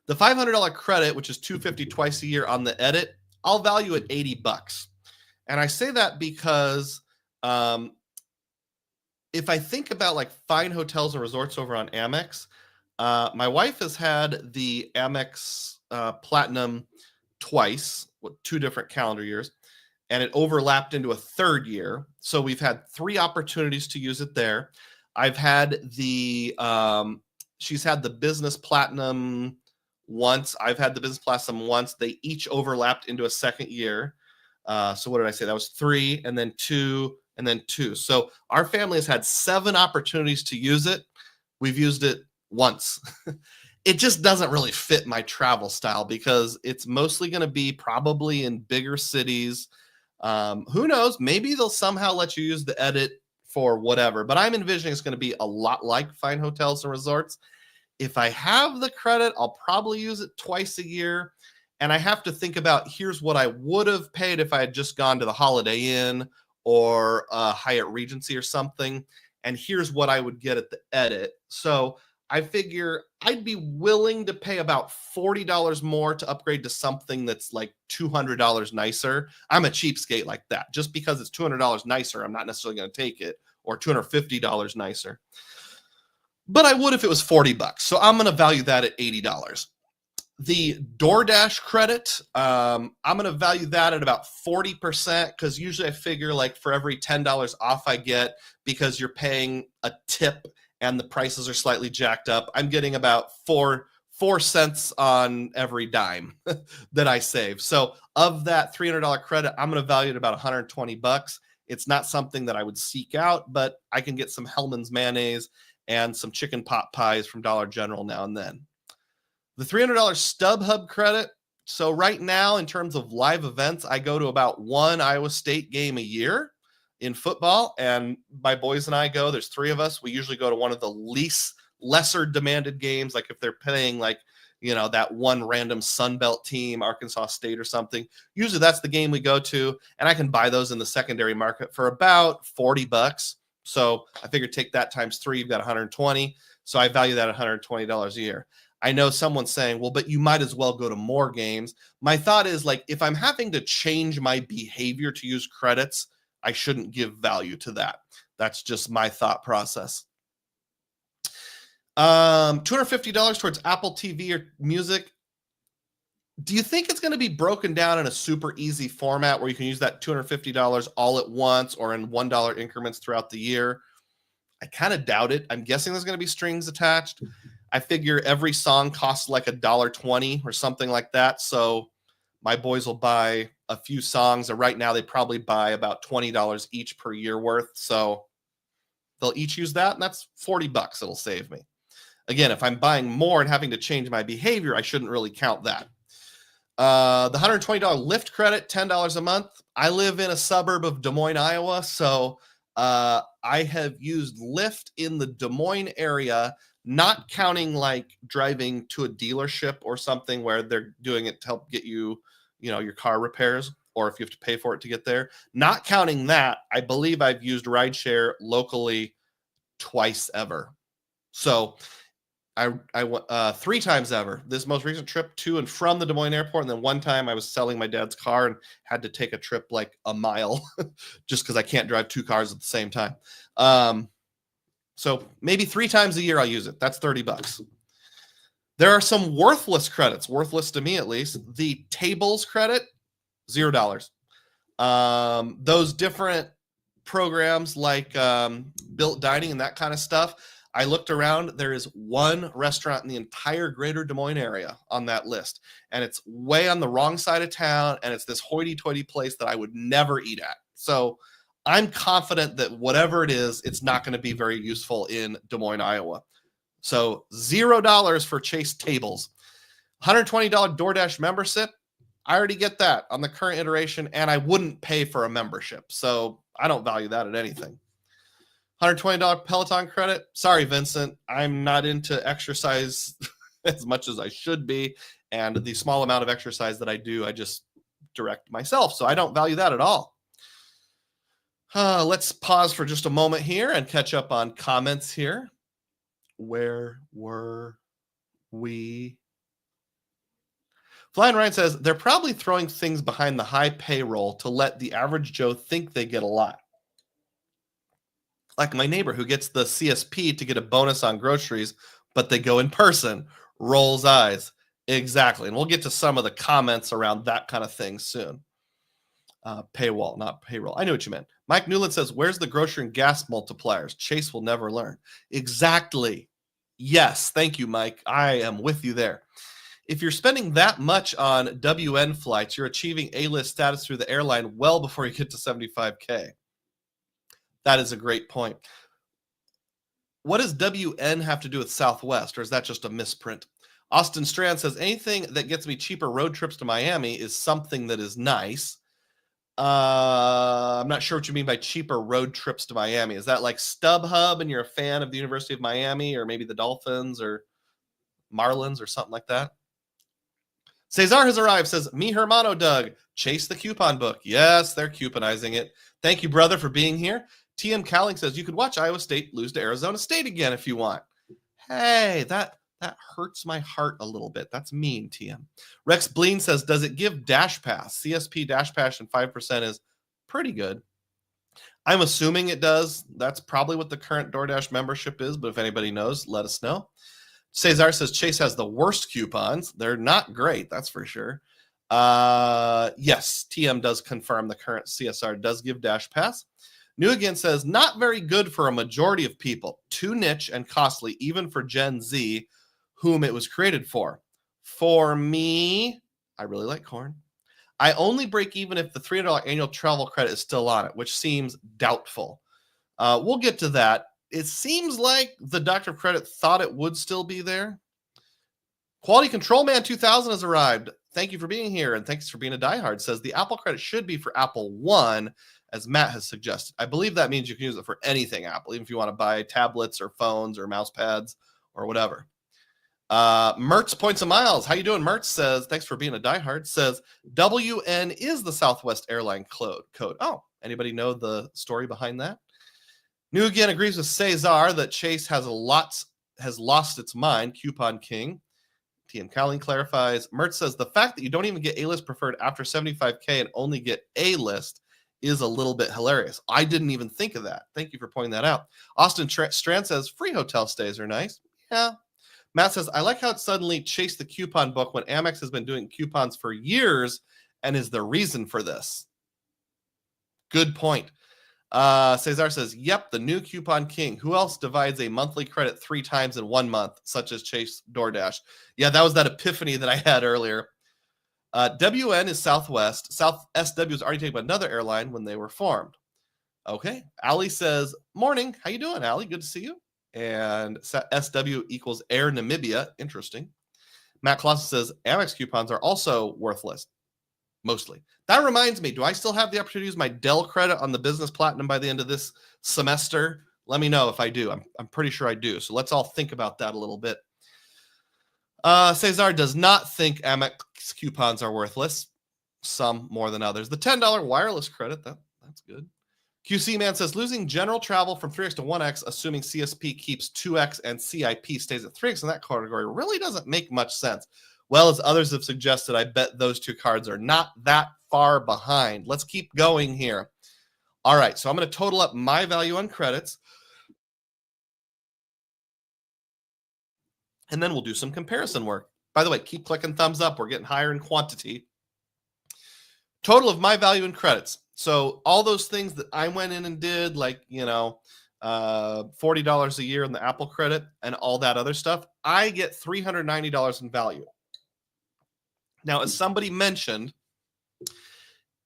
The $500 credit, which is $250 twice a year on the edit, I'll value at $80. And I say that because if I think about like fine hotels and resorts over on Amex, my wife has had the Amex Platinum twice, with 2 different calendar years, and it overlapped into a third year. So we've had 3 opportunities to use it there. I've had the, she's had the Business Platinum once. I've had the Business Platinum once. They each overlapped into a second year. So what did I say? That was 3, and then 2, and then 2. So our family has had 7 opportunities to use it. We've used it once. It just doesn't really fit my travel style because it's mostly going to be probably in bigger cities. Who knows? Maybe they'll somehow let you use the edit for whatever, but I'm envisioning it's going to be a lot like fine hotels and resorts. If I have the credit, I'll probably use it twice a year. And I have to think about, here's what I would have paid if I had just gone to the Holiday Inn or Hyatt Regency or something. And here's what I would get at the edit. So I figure I'd be willing to pay about $40 more to upgrade to something that's like $200 nicer. I'm a cheapskate like that. Just because it's $200 nicer, I'm not necessarily going to take it, or $250 nicer. But I would if it was $40. So I'm going to value that at $80. The DoorDash credit, I'm going to value that at about 40% because usually I figure like for every $10 off I get, because you're paying a tip and the prices are slightly jacked up, I'm getting about 4 cents on every dime that I save. So of that $300 credit, I'm going to value it about $120. It's not something that I would seek out, but I can get some Hellman's mayonnaise and some chicken pot pies from Dollar General now and then. The $300 StubHub credit. So right now, in terms of live events, I go to about 1 Iowa State game a year in football, and my boys and I go. There's 3 of us. We usually go to one of the lesser demanded games, like if they're playing like, you know, that one random Sun Belt team, Arkansas State or something. Usually that's the game we go to, and I can buy those in the secondary market for about $40. So I figured take that times 3, you've got 120. So I value that at $120 a year. I know someone's saying, well, but you might as well go to more games. My thought is, like, if I'm having to change my behavior to use credits, I shouldn't give value to that. That's just my thought process. $250 towards Apple TV or music. Do you think it's going to be broken down in a super easy format where you can use that $250 all at once or in $1 increments throughout the year? I kind of doubt it. I'm guessing there's going to be strings attached. I figure every song costs like $1.20 or something like that. So my boys will buy a few songs, and right now they probably buy about $20 each per year worth. So they'll each use that, and that's $40 it'll save me. Again, if I'm buying more and having to change my behavior, I shouldn't really count that. The $120 Lyft credit, $10 a month. I live in a suburb of Des Moines, Iowa, so I have used Lyft in the Des Moines area, not counting like driving to a dealership or something where they're doing it to help get you, you know, your car repairs, or if you have to pay for it to get there. Not counting that, I believe I've used rideshare locally twice ever. So I went 3 times ever. This most recent trip to and from the Des Moines airport, and then one time I was selling my dad's car and had to take a trip like a mile just because I can't drive 2 cars at the same time. So maybe 3 times a year I'll use it. That's $30. There are some worthless credits, worthless to me at least. The tables credit, $0. Those different programs like built dining and that kind of stuff. I looked around. There is one restaurant in the entire greater Des Moines area on that list, and it's way on the wrong side of town, and it's this hoity-toity place that I would never eat at. So I'm confident that whatever it is, it's not going to be very useful in Des Moines, Iowa. So $0 for Chase tables. $120 DoorDash membership. I already get that on the current iteration, and I wouldn't pay for a membership. So I don't value that at anything. $120 Peloton credit. Sorry, Vincent. I'm not into exercise as much as I should be. And the small amount of exercise that I do, I just direct myself. So I don't value that at all. Let's pause for just a moment here and catch up on comments here. Where were we? Flying Ryan says, they're probably throwing things behind the high payroll to let the average Joe think they get a lot. Like my neighbor who gets the CSP to get a bonus on groceries, but they go in person, rolls eyes. Exactly. And we'll get to some of the comments around that kind of thing soon. Paywall, not payroll. I knew what you meant. Mike Newland says, where's the grocery and gas multipliers? Chase will never learn. Exactly. Yes. Thank you, Mike. I am with you there. If you're spending that much on WN flights, you're achieving A-list status through the airline well before you get to 75K. That is a great point. What does WN have to do with Southwest, or is that just a misprint? Austin Strand says, anything that gets me cheaper road trips to Miami is something that is nice. I'm not sure what you mean by cheaper road trips to Miami. Is that like StubHub and you're a fan of the University of Miami, or maybe the Dolphins or Marlins or something like that? Cesar has arrived, says, mi hermano Doug, chase the coupon book. Yes, they're couponizing it. Thank you, brother, for being here. TM Cowling says, you could watch Iowa State lose to Arizona State again if you want. Hey, that hurts my heart a little bit. That's mean, TM. Rex Bleen says, does it give Dash Pass? CSP Dash Pass and 5% is pretty good. I'm assuming it does. That's probably what the current DoorDash membership is, but if anybody knows, let us know. Cesar says Chase has the worst coupons. They're not great, that's for sure. Yes, TM does confirm the current CSR does give Dash Pass. New Again says, not very good for a majority of people. Too niche and costly, even for Gen Z, whom it was created for. For me, I really like corn. I only break even if the $300 annual travel credit is still on it, which seems doubtful. We'll get to that. It seems like the Doctor of Credit thought it would still be there. Quality Control Man 2000 has arrived. Thank you for being here, and thanks for being a diehard. Says the Apple credit should be for Apple One, as Matt has suggested. I believe that means you can use it for anything Apple, even if you want to buy tablets or phones or mouse pads or whatever. Mertz Points and Miles. How you doing, Mertz? Says, thanks for being a diehard. Says, WN is the Southwest airline code. Oh, anybody know the story behind that? New Again agrees with Cesar that Chase has lost its mind. Coupon King. TM Cowling clarifies. Mertz says the fact that you don't even get A-list preferred after 75K and only get A-list is a little bit hilarious. I didn't even think of that. Thank you for pointing that out. Austin Strand says free hotel stays are nice. Yeah. Matt says, I like how it suddenly chased the coupon book when Amex has been doing coupons for years and is the reason for this. Good point. Cesar says, yep, the new Coupon King. Who else divides a monthly credit 3 times in 1 month, such as Chase DoorDash? Yeah, that was that epiphany that I had earlier. WN is Southwest. South SW was already taken by another airline when they were formed. Okay. Ali says, morning. How you doing, Ali? Good to see you. And SW equals Air Namibia. Interesting. Matt Kloss says, Amex coupons are also worthless. Mostly. That reminds me, do I still have the opportunity to use my Dell credit on the Business Platinum by the end of this semester? Let me know if I do. I'm pretty sure I do. So let's all think about that a little bit. Cesar does not think Amex coupons are worthless. Some more than others. The $10 wireless credit, that's good. QC Man says losing general travel from 3x to 1x, assuming CSP keeps 2x and CIP stays at 3x in that category, really doesn't make much sense. Well, as others have suggested, I bet those two cards are not that far behind. Let's keep going here. All right, so I'm going to total up my value on credits, and then we'll do some comparison work. By the way, keep clicking thumbs up. We're getting higher in quantity. Total of my value in credits. So all those things that I went in and did, like, $40 a year in the Apple credit and all that other stuff, I get $390 in value. Now, as somebody mentioned,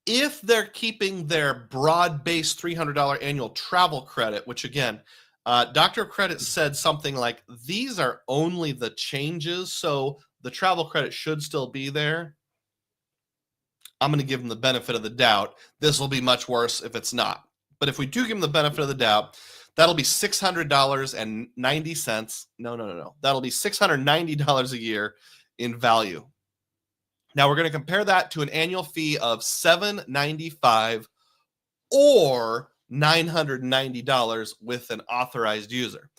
if they're keeping their broad-based $300 annual travel credit, which again, Dr. Credit said something like, these are only the changes, so the travel credit should still be there. I'm going to give them the benefit of the doubt. This will be much worse if it's not. But if we do give them the benefit of the doubt, that'll be $600.90. No. That'll be $690 a year in value. Now we're going to compare that to an annual fee of $795 or $990 with an authorized user.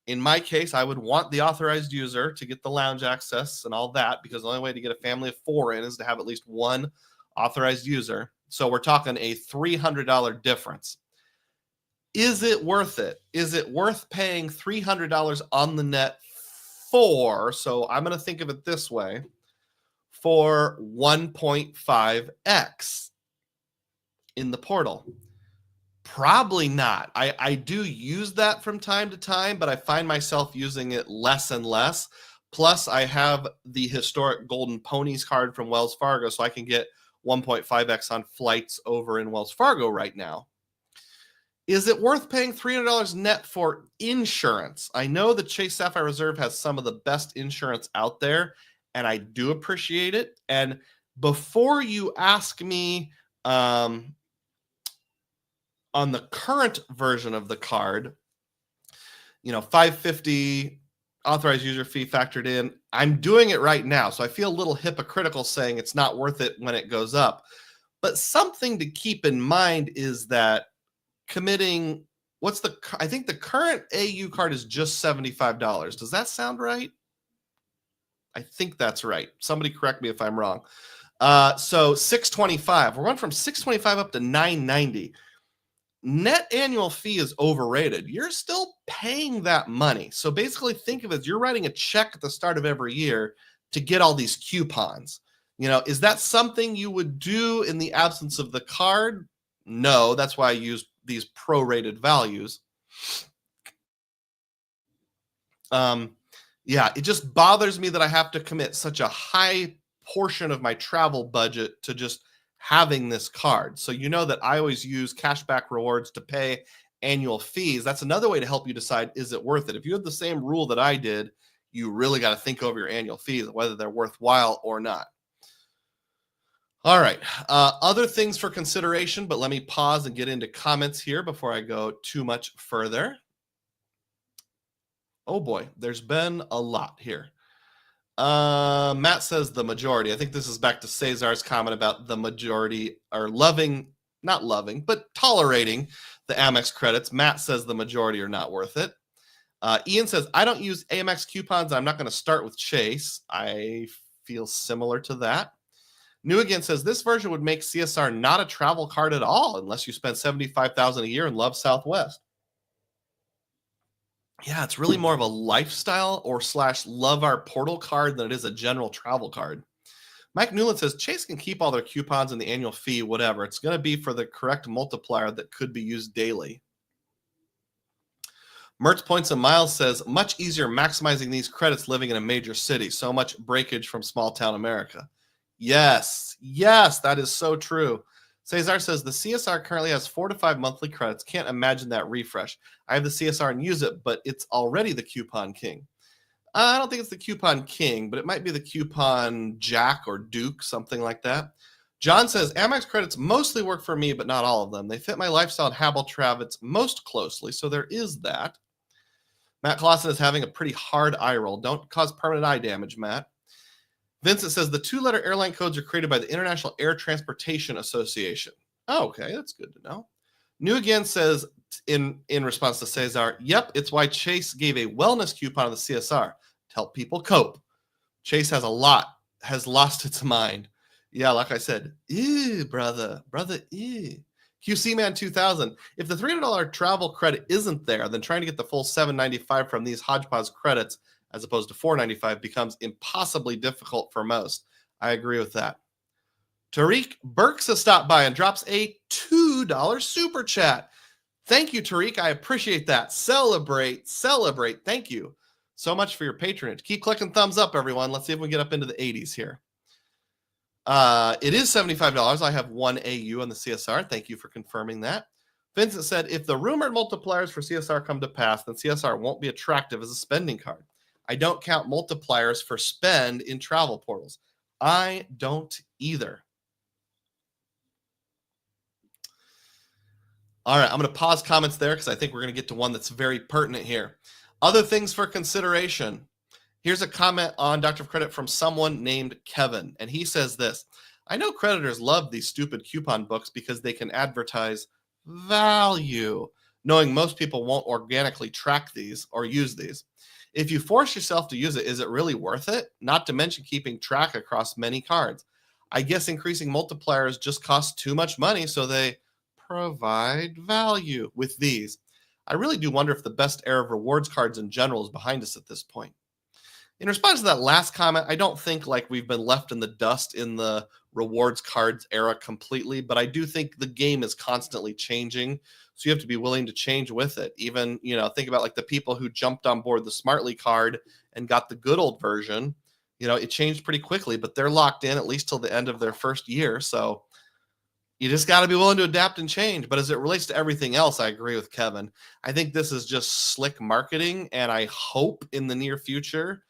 In my case, I would want the authorized user to get the lounge access and all that, because the only way to get a family of 4 in is to have at least one authorized user. So we're talking a $300 difference. Is it worth it? Is it worth paying $300 on the net for, so I'm going to think of it this way, for 1.5x in the portal? Probably not. I do use that from time to time, but I find myself using it less and less. Plus, I have the historic Golden Ponies card from Wells Fargo, so I can get 1.5x on flights over in Wells Fargo right now. Is it worth paying $300 net for insurance? I know the Chase Sapphire Reserve has some of the best insurance out there, and I do appreciate it. And before you ask me on the current version of the card, $550 authorized user fee factored in, I'm doing it right now. So I feel a little hypocritical saying it's not worth it when it goes up. But something to keep in mind is that committing, I think the current AU card is just $75. Does that sound right? I think that's right. Somebody correct me if I'm wrong. So $625. We're going from $625 up to $990. Net annual fee is overrated. You're still paying that money. So basically think of it as you're writing a check at the start of every year to get all these coupons. Is that something you would do in the absence of the card? No, that's why I use these prorated values. It just bothers me that I have to commit such a high portion of my travel budget to just having this card. So that I always use cashback rewards to pay annual fees. That's another way to help you decide, is it worth it? If you have the same rule that I did, you really got to think over your annual fees, whether they're worthwhile or not. All right. Other things for consideration, but let me pause and get into comments here before I go too much further. Oh boy, there's been a lot here. Matt says the majority. I think this is back to Cesar's comment about the majority are not loving, but tolerating the Amex credits. Matt says the majority are not worth it. Ian says, I don't use Amex coupons. I'm not going to start with Chase. I feel similar to that. New Again says, this version would make CSR not a travel card at all unless you spend $75,000 a year and love Southwest. Yeah, it's really more of a lifestyle or / love our portal card than it is a general travel card. Mike Newland says, Chase can keep all their coupons and the annual fee, whatever. It's going to be for the correct multiplier that could be used daily. Mertz Points and Miles says, much easier maximizing these credits living in a major city. So much breakage from small town America. Yes, that is so true. Cesar says, the CSR currently has 4 to 5 monthly credits. Can't imagine that refresh. I have the CSR and use it, but it's already the coupon king. I don't think it's the coupon king, but it might be the coupon Jack or Duke, something like that. John says, Amex credits mostly work for me, but not all of them. They fit my lifestyle and habits most closely, so there is that. Matt Clausen is having a pretty hard eye roll. Don't cause permanent eye damage, Matt. Vincent says the 2-letter airline codes are created by the International Air Transportation Association. Oh, okay, that's good to know. New Again says in response to Cesar, yep, it's why Chase gave a wellness coupon on the CSR to help people cope. Chase has lost its mind. Yeah, like I said, ew, brother, ew. QC Man 2000. If the $300 travel credit isn't there, then trying to get the full $795 from these hodgepodge credits as opposed to $495 becomes impossibly difficult for most. I agree with that. Tariq Burks has stopped by and drops a $2 super chat. Thank you, Tariq. I appreciate that. Celebrate. Thank you so much for your patronage. Keep clicking thumbs up, everyone. Let's see if we can get up into the 80s here. It is $75. I have 1 AU on the CSR. Thank you for confirming that. Vincent said, if the rumored multipliers for CSR come to pass, then CSR won't be attractive as a spending card. I don't count multipliers for spend in travel portals. I don't either. All right, I'm going to pause comments there because I think we're going to get to one that's very pertinent here. Other things for consideration. Here's a comment on Doctor of Credit from someone named Kevin, and he says this. I know creditors love these stupid coupon books because they can advertise value, knowing most people won't organically track these or use these. If you force yourself to use it, is it really worth it? Not to mention keeping track across many cards. I guess increasing multipliers just costs too much money, so they provide value with these. I really do wonder if the best era of rewards cards in general is behind us at this point. In response to that last comment, I don't think like we've been left in the dust in the rewards cards era completely, but I do think the game is constantly changing. So you have to be willing to change with it. Even, think about like the people who jumped on board the Smartly card and got the good old version. It changed pretty quickly, but they're locked in at least till the end of their first year. So you just got to be willing to adapt and change. But as it relates to everything else, I agree with Kevin. I think this is just slick marketing, and I hope in the near future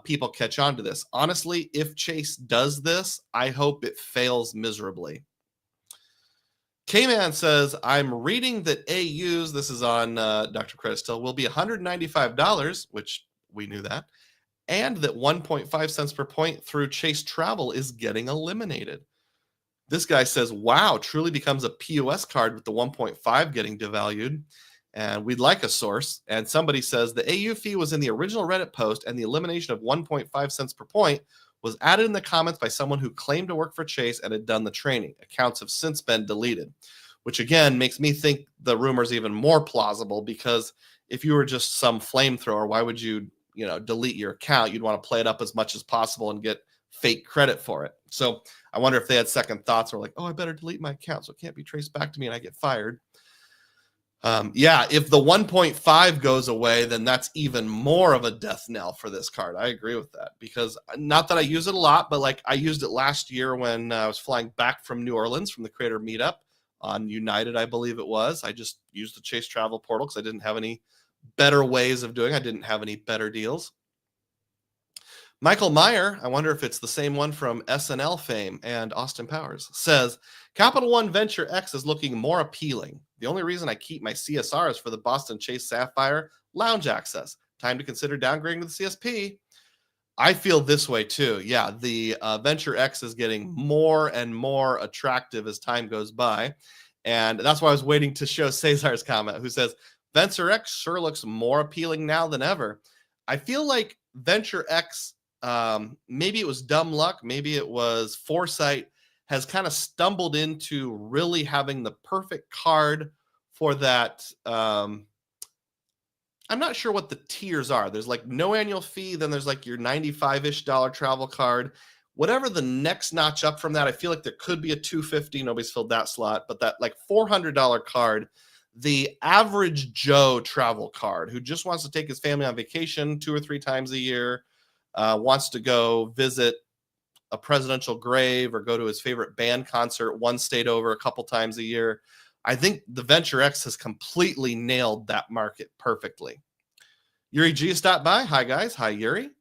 people catch on to this. Honestly, if Chase does this, I hope it fails miserably. K-Man says, I'm reading that AUs, this is on Dr. Credit still, will be $195, which we knew that, and that 1.5 cents per point through Chase Travel is getting eliminated. This guy says, wow, truly becomes a POS card with the 1.5 getting devalued. And we'd like a source. And somebody says the AU fee was in the original Reddit post, and the elimination of 1.5 cents per point was added in the comments by someone who claimed to work for Chase and had done the training. Accounts have since been deleted, which again makes me think the rumor's even more plausible, because if you were just some flamethrower, why would you, delete your account? You'd want to play it up as much as possible and get fake credit for it. So I wonder if they had second thoughts or like, oh, I better delete my account so it can't be traced back to me and I get fired. If the 1.5 goes away, then that's even more of a death knell for this card. I agree with that, because not that I use it a lot, but like I used it last year when I was flying back from New Orleans from the Creator Meetup on United, I believe it was. I just used the Chase Travel portal because I didn't have any better ways of doing it. I didn't have any better deals. Michael Meyer, I wonder if it's the same one from SNL fame and Austin Powers, says, Capital One Venture X is looking more appealing. The only reason I keep my CSR is for the Boston Chase Sapphire lounge access. Time to consider downgrading to the CSP. I feel this way too. Yeah, the Venture X is getting more and more attractive as time goes by. And that's why I was waiting to show Cesar's comment, who says, Venture X sure looks more appealing now than ever. I feel like Venture X, maybe it was dumb luck, maybe it was foresight, has kind of stumbled into really having the perfect card for that. I'm not sure what the tiers are. There's like no annual fee, then there's like your $95-ish travel card. Whatever the next notch up from that, I feel like there could be a $250. Nobody's filled that slot, but that like $400 card, the average Joe travel card who just wants to take his family on vacation 2 or 3 times a year, wants to go visit a presidential grave or go to his favorite band concert one state over a couple times a year. I think the Venture X has completely nailed that market perfectly. Yuri G stopped by. Hi, guys. Hi, Yuri.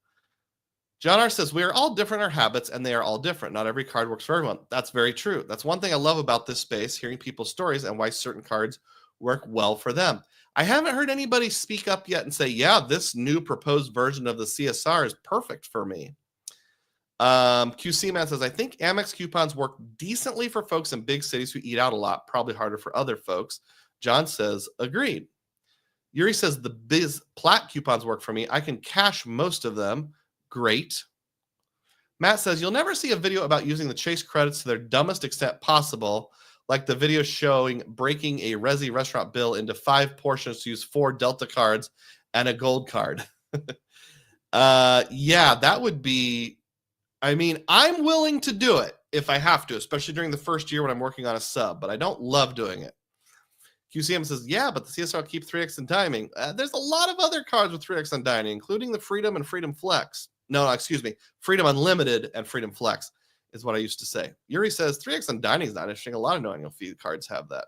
John R. says, we are all different in our habits, and they are all different. Not every card works for everyone. That's very true. That's one thing I love about this space, hearing people's stories and why certain cards work well for them. I haven't heard anybody speak up yet and say, yeah, this new proposed version of the CSR is perfect for me. QC Man says, I think Amex coupons work decently for folks in big cities who eat out a lot, probably harder for other folks. John says, agreed. Yuri says, the Biz Plat coupons work for me. I can cash most of them. Great. Matt says, you'll never see a video about using the Chase credits to their dumbest extent possible, like the video showing breaking a Resi restaurant bill into 5 portions to use 4 Delta cards and a gold card. Yeah, that would be, I mean, I'm willing to do it if I have to, especially during the first year when I'm working on a sub, but I don't love doing it. QCM says, yeah, but the CSR will keep 3x in dining. There's a lot of other cards with 3x in dining, including the Freedom and Freedom Flex. No, excuse me. Freedom Unlimited and Freedom Flex is what I used to say. Yuri says 3x on dining is not interesting. A lot of no-annual fee cards have that.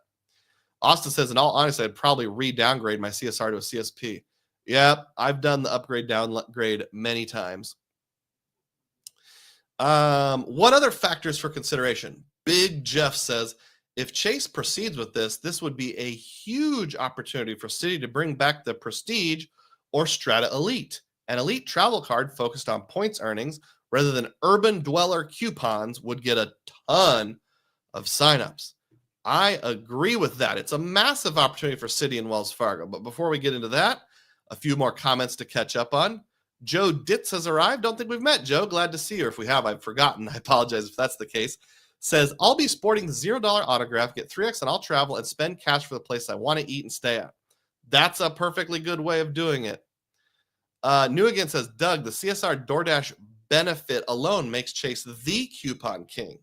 Austin says, in all honesty, I'd probably re-downgrade my CSR to a CSP. Yep, I've done the upgrade downgrade many times. What other factors for consideration? Big Jeff says, if Chase proceeds with this, this would be a huge opportunity for Citi to bring back the Prestige or Strata Elite, an elite travel card focused on points earnings rather than urban dweller coupons would get a ton of signups. I agree with that. It's a massive opportunity for Citi and Wells Fargo. But before we get into that, a few more comments to catch up on. Joe Ditz has arrived. Don't think we've met, Joe. Glad to see you. If we have, I've forgotten. I apologize if that's the case. Says, I'll be sporting the $0 autograph, get 3x and I'll travel and spend cash for the place I want to eat and stay at. That's a perfectly good way of doing it. New Again says, Doug, the CSR DoorDash benefit alone makes Chase the coupon king.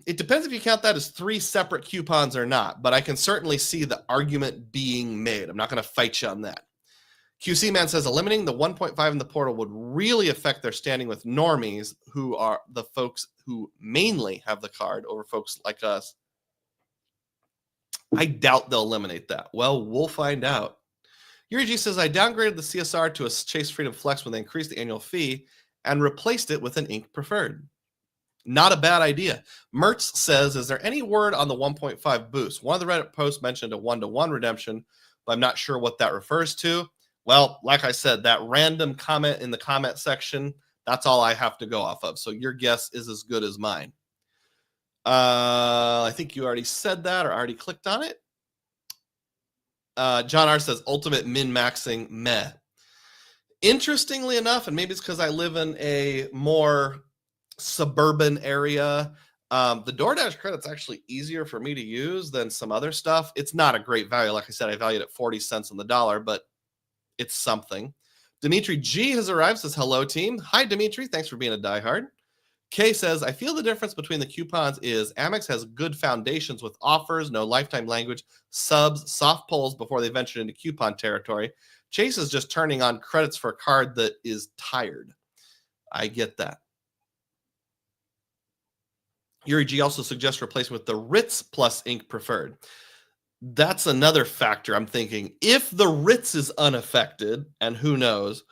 It depends if you count that as 3 separate coupons or not, but I can certainly see the argument being made. I'm not going to fight you on that. QC Man says, eliminating the 1.5 in the portal would really affect their standing with normies, who are the folks who mainly have the card, over folks like us. I doubt they'll eliminate that. Well, we'll find out. Yuri G says, I downgraded the CSR to a Chase Freedom Flex when they increased the annual fee and replaced it with an Ink Preferred. Not a bad idea. Mertz says, is there any word on the 1.5 boost? One of the Reddit posts mentioned a 1-to-1 redemption, but I'm not sure what that refers to. Well, like I said, that random comment in the comment section, that's all I have to go off of. So your guess is as good as mine. I think you already said that or already clicked on it. John R. says, ultimate min-maxing, meh. Interestingly enough, and maybe it's because I live in a more suburban area, the DoorDash credit's actually easier for me to use than some other stuff. It's not a great value. Like I said, I valued it 40 cents on the dollar, but it's something. Dimitri G has arrived, says, hello, team. Hi, Dimitri. Thanks for being a diehard. Kay says, I feel the difference between the coupons is Amex has good foundations with offers, no lifetime language, subs, soft pulls before they venture into coupon territory. Chase is just turning on credits for a card that is tired. I get that. Yuri G also suggests replacing with the Ritz plus Ink Preferred. That's another factor I'm thinking. If the Ritz is unaffected, and who knows,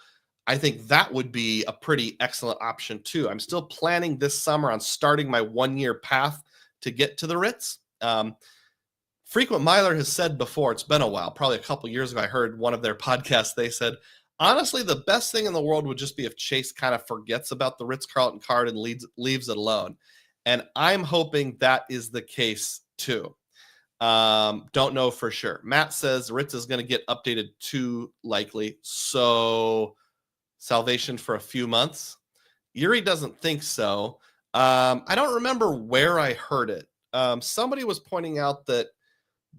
I think that would be a pretty excellent option too. I'm still planning this summer on starting my 1-year path to get to the Ritz. Frequent Miler has said before, it's been a while, probably a couple years ago, I heard one of their podcasts. They said, honestly, the best thing in the world would just be if Chase kind of forgets about the Ritz-Carlton card and leaves it alone. And I'm hoping that is the case too. Don't know for sure. Matt says Ritz is going to get updated too, likely. So salvation for a few months. Yuri doesn't think so. I don't remember where I heard it. Somebody was pointing out that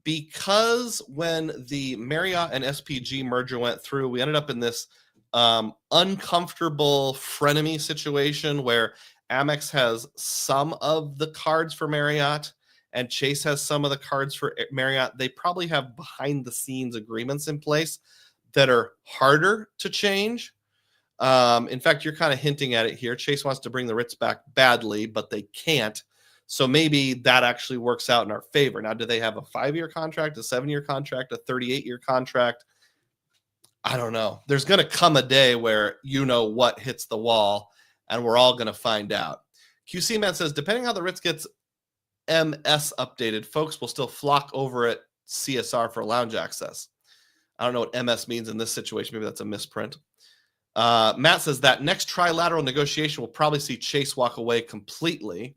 because when the Marriott and SPG merger went through, we ended up in this uncomfortable frenemy situation where Amex has some of the cards for Marriott and Chase has some of the cards for Marriott. They probably have behind the scenes agreements in place that are harder to change. In fact, you're kind of hinting at it here. Chase wants to bring the Ritz back badly, but they can't. So maybe that actually works out in our favor. Now, do they have a 5-year contract, a 7-year contract, a 38-year contract? I don't know. There's going to come a day where you know what hits the wall, and we're all going to find out. QC Man says, depending how the Ritz gets MS updated, folks will still flock over at CSR for lounge access. I don't know what MS means in this situation. Maybe that's a misprint. Matt says that next trilateral negotiation will probably see Chase walk away completely.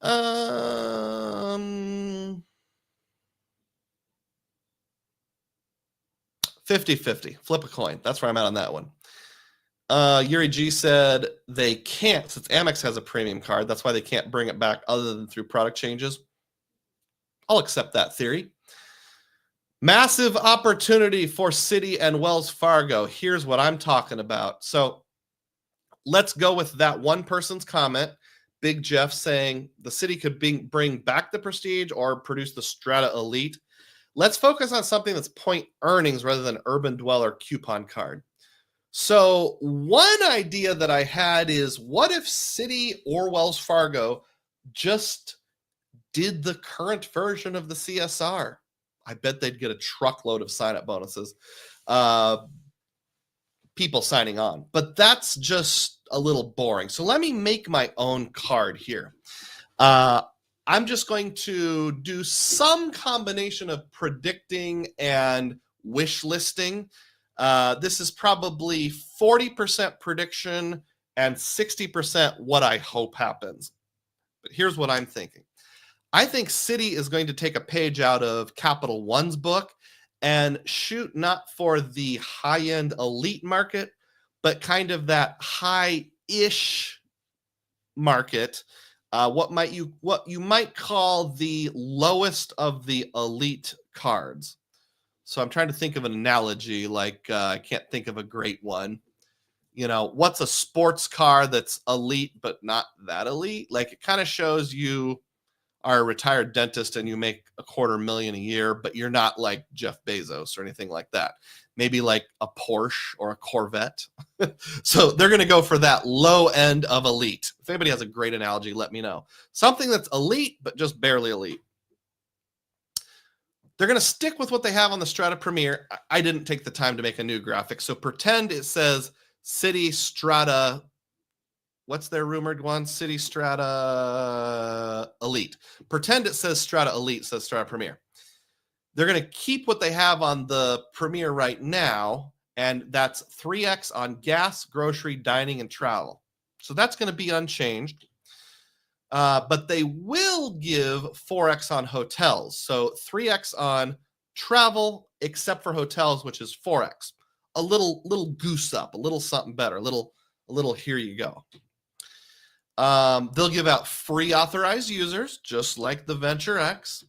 50-50. Flip a coin. That's where I'm at on that one. Yuri G said they can't, since Amex has a premium card, that's why they can't bring it back other than through product changes. I'll accept that theory. Massive opportunity for Citi and Wells Fargo. Here's what I'm talking about. So let's go with that one person's comment. Big Jeff saying the Citi could bring back the Prestige or produce the Strata Elite. Let's focus on something that's point earnings rather than urban dweller coupon card. So one idea that I had is, what if Citi or Wells Fargo just did the current version of the CSR? I bet they'd get a truckload of sign-up bonuses. People signing on. But that's just a little boring. So let me make my own card here. I'm just going to do some combination of predicting and wish listing. This is probably 40% prediction and 60% what I hope happens. But here's what I'm thinking. I think Citi is going to take a page out of Capital One's book and shoot not for the high-end elite market, but kind of that high-ish market. What you might call the lowest of the elite cards. So I'm trying to think of an analogy, like I can't think of a great one. You know, what's a sports car that's elite but not that elite? Like, it kind of shows you are a retired dentist and you make $250,000 a year, but you're not like Jeff Bezos or anything like that. Maybe like a Porsche or a Corvette. So they're going to go for that low end of elite. If anybody has a great analogy, let me know. Something that's elite, but just barely elite. They're going to stick with what they have on the Strata Premier. I didn't take the time to make a new graphic. So pretend it says Citi Strata. What's their rumored one? Citi Strata Elite. Pretend it says Strata Elite, says Strata Premier. They're going to keep what they have on the Premier right now, and that's 3x on gas, grocery, dining, and travel. So that's going to be unchanged. But they will give 4x on hotels. So 3x on travel, except for hotels, which is 4x. A little goose up, a little something better, a little here you go. They'll give out free authorized users, just like the Venture X,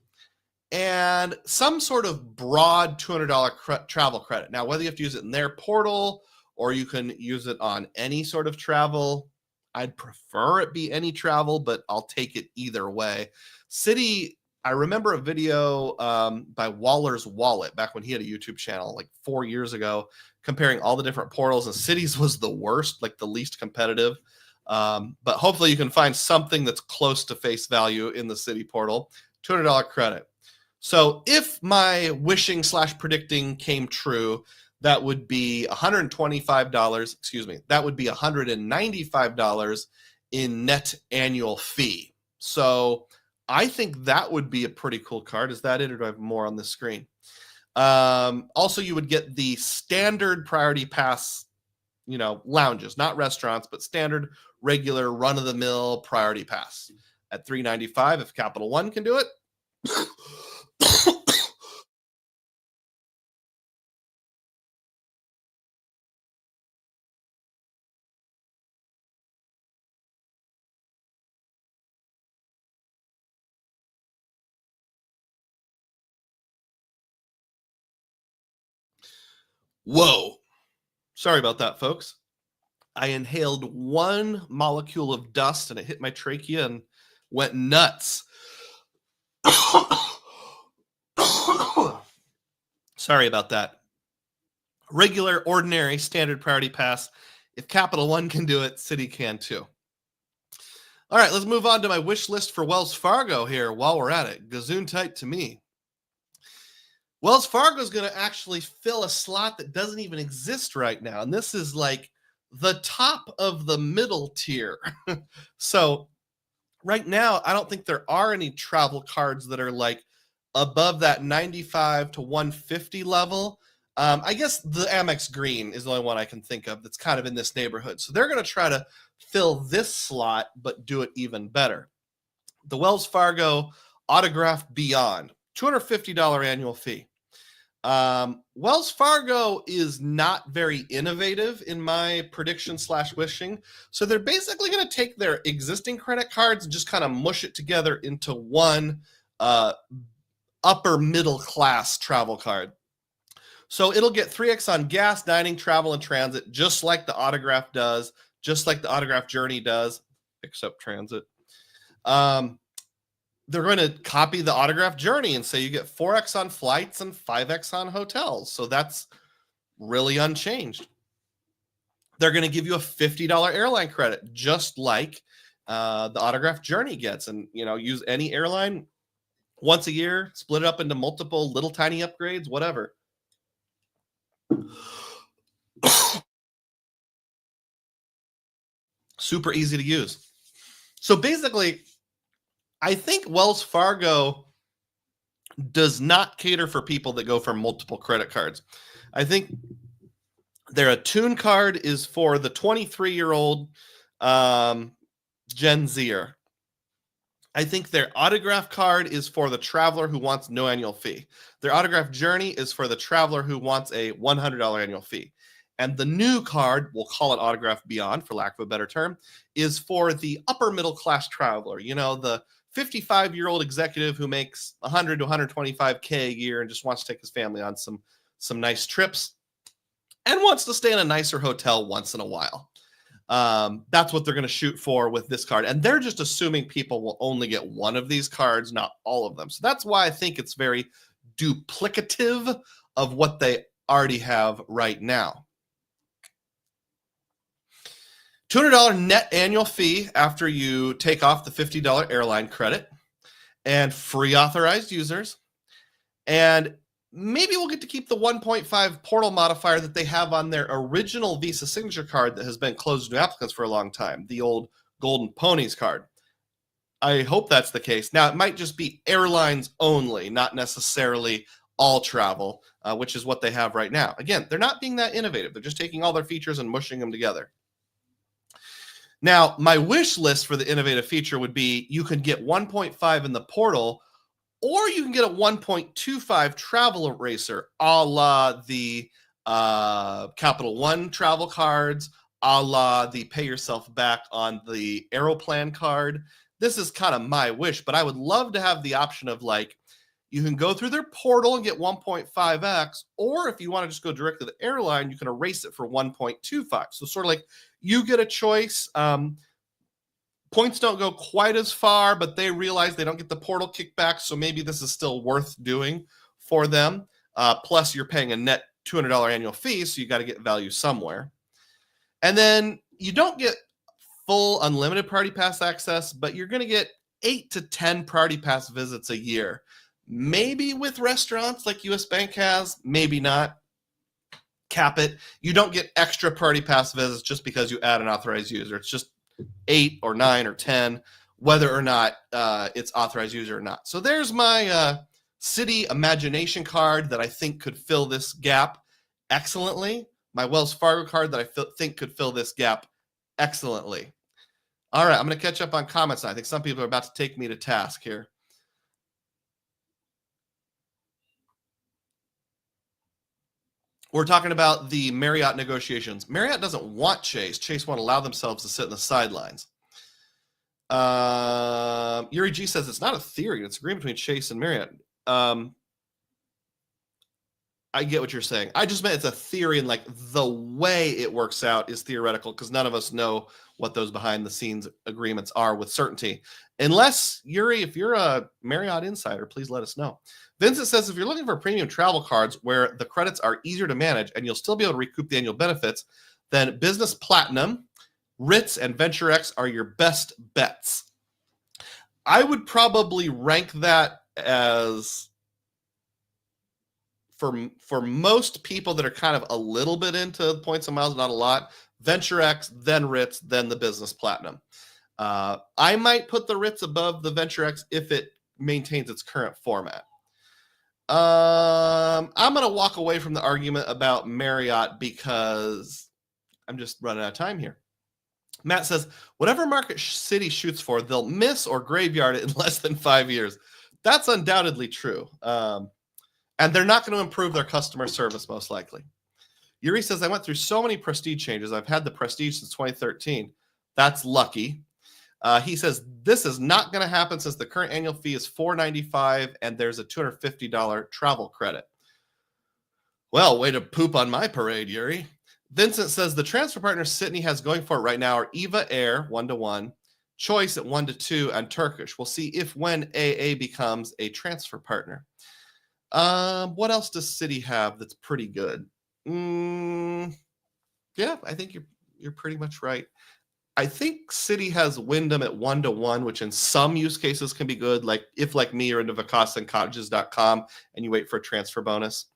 and some sort of broad $200 travel credit. Now, whether you have to use it in their portal or you can use it on any sort of travel, I'd prefer it be any travel, but I'll take it either way. Citi, I remember a video by Waller's Wallet back when he had a YouTube channel like 4 years ago, comparing all the different portals, and Citi's was the worst, like the least competitive. But hopefully you can find something that's close to face value in the Citi portal. $200 credit. So if my wishing / predicting came true, that would be $125. Excuse me. That would be $195 in net annual fee. So I think that would be a pretty cool card. Is that it, or do I have more on the screen? Also, you would get the standard priority pass, lounges, not restaurants, but standard, regular, run-of-the-mill priority pass at $395 if Capital One can do it. Whoa. Sorry about that, folks. I inhaled one molecule of dust and it hit my trachea and went nuts. Sorry about that. Regular, ordinary, standard priority pass. If Capital One can do it, Citi can too. All right, let's move on to my wish list for Wells Fargo here while we're at it. Gazoon tight to me. Wells Fargo is going to actually fill a slot that doesn't even exist right now. And this is like the top of the middle tier. So right now, I don't think there are any travel cards that are like above that 95 to 150 level. I guess the Amex Green is the only one I can think of that's kind of in this neighborhood. So they're going to try to fill this slot, but do it even better. The Wells Fargo Autograph Beyond, $250 annual fee. Wells Fargo is not very innovative in my prediction / wishing. So they're basically going to take their existing credit cards and just kind of mush it together into one upper middle class travel card. So it'll get 3x on gas, dining, travel, and transit, just like the Autograph does, just like the Autograph Journey does, except transit. They're going to copy the Autograph Journey and say you get 4x on flights and 5x on hotels. So that's really unchanged. They're going to give you a $50 airline credit, just like the Autograph Journey gets. And, use any airline once a year, split it up into multiple little tiny upgrades, whatever. Super easy to use. So basically, I think Wells Fargo does not cater for people that go for multiple credit cards. I think their Attune card is for the 23-year-old Gen Zer. I think their Autograph card is for the traveler who wants no annual fee. Their Autograph Journey is for the traveler who wants a $100 annual fee. And the new card, we'll call it Autograph Beyond for lack of a better term, is for the upper middle class traveler. The 55-year-old executive who makes 100 to 125K a year and just wants to take his family on some nice trips and wants to stay in a nicer hotel once in a while. That's what they're going to shoot for with this card. And they're just assuming people will only get one of these cards, not all of them. So that's why I think it's very duplicative of what they already have right now. $200 net annual fee after you take off the $50 airline credit, and free authorized users. And maybe we'll get to keep the 1.5 portal modifier that they have on their original Visa signature card that has been closed to new applicants for a long time, the old Golden Ponies card. I hope that's the case. Now, it might just be airlines only, not necessarily all travel, which is what they have right now. Again, they're not being that innovative. They're just taking all their features and mushing them together. Now, my wish list for the innovative feature would be you can get 1.5 in the portal, or you can get a 1.25 travel eraser, a la the Capital One travel cards, a la the pay yourself back on the Aeroplan card. This is kind of my wish, but I would love to have the option of you can go through their portal and get 1.5x, or if you want to just go direct to the airline, you can erase it for 1.25. So sort of you get a choice. Points don't go quite as far, but they realize they don't get the portal kickback, so maybe this is still worth doing for them. Plus, you're paying a net $200 annual fee, so you got to get value somewhere. And then you don't get full unlimited Priority Pass access, but you're going to get 8 to 10 Priority Pass visits a year. Maybe with restaurants like US Bank has, maybe not. Cap it. You don't get extra Priority Pass visits just because you add an authorized user. It's just 8 or 9 or 10, whether or not it's authorized user or not. So there's my Citi Imagination card that I think could fill this gap excellently. My Wells Fargo card that I think could fill this gap excellently. All right, I'm going to catch up on comments now. I think some people are about to take me to task here. We're talking about the Marriott negotiations. Marriott doesn't want Chase. Chase won't allow themselves to sit in the sidelines. Yuri G says it's not a theory. It's an agreement between Chase and Marriott. I get what you're saying. I just meant it's a theory, and the way it works out is theoretical because none of us know what those behind the scenes agreements are with certainty. Unless, Yuri, if you're a Marriott insider, please let us know. Vincent says if you're looking for premium travel cards where the credits are easier to manage and you'll still be able to recoup the annual benefits, then Business Platinum, Ritz, and Venture X are your best bets. I would probably rank that as, for most people that are kind of a little bit into points and miles, not a lot, Venture X, then Ritz, then the Business Platinum. I might put the Ritz above the Venture X if it maintains its current format. I'm going to walk away from the argument about Marriott because I'm just running out of time here. Matt says, whatever market Citi shoots for, they'll miss or graveyard it in less than 5 years. That's undoubtedly true. And they're not going to improve their customer service, most likely. Yuri says, I went through so many Prestige changes. I've had the Prestige since 2013. That's lucky. He says, this is not going to happen since the current annual fee is $495 and there's a $250 travel credit. Well, way to poop on my parade, Yuri. Vincent says, the transfer partners Citi has going for it right now are Eva Air 1-1, Choice at 1-2, and Turkish. We'll see if when AA becomes a transfer partner. What else does Citi have that's pretty good? Yeah, I think you're pretty much right. I think Citi has Wyndham at 1-1, which in some use cases can be good. Like if, like me, you're into VacasaandCottages.com and you wait for a transfer bonus.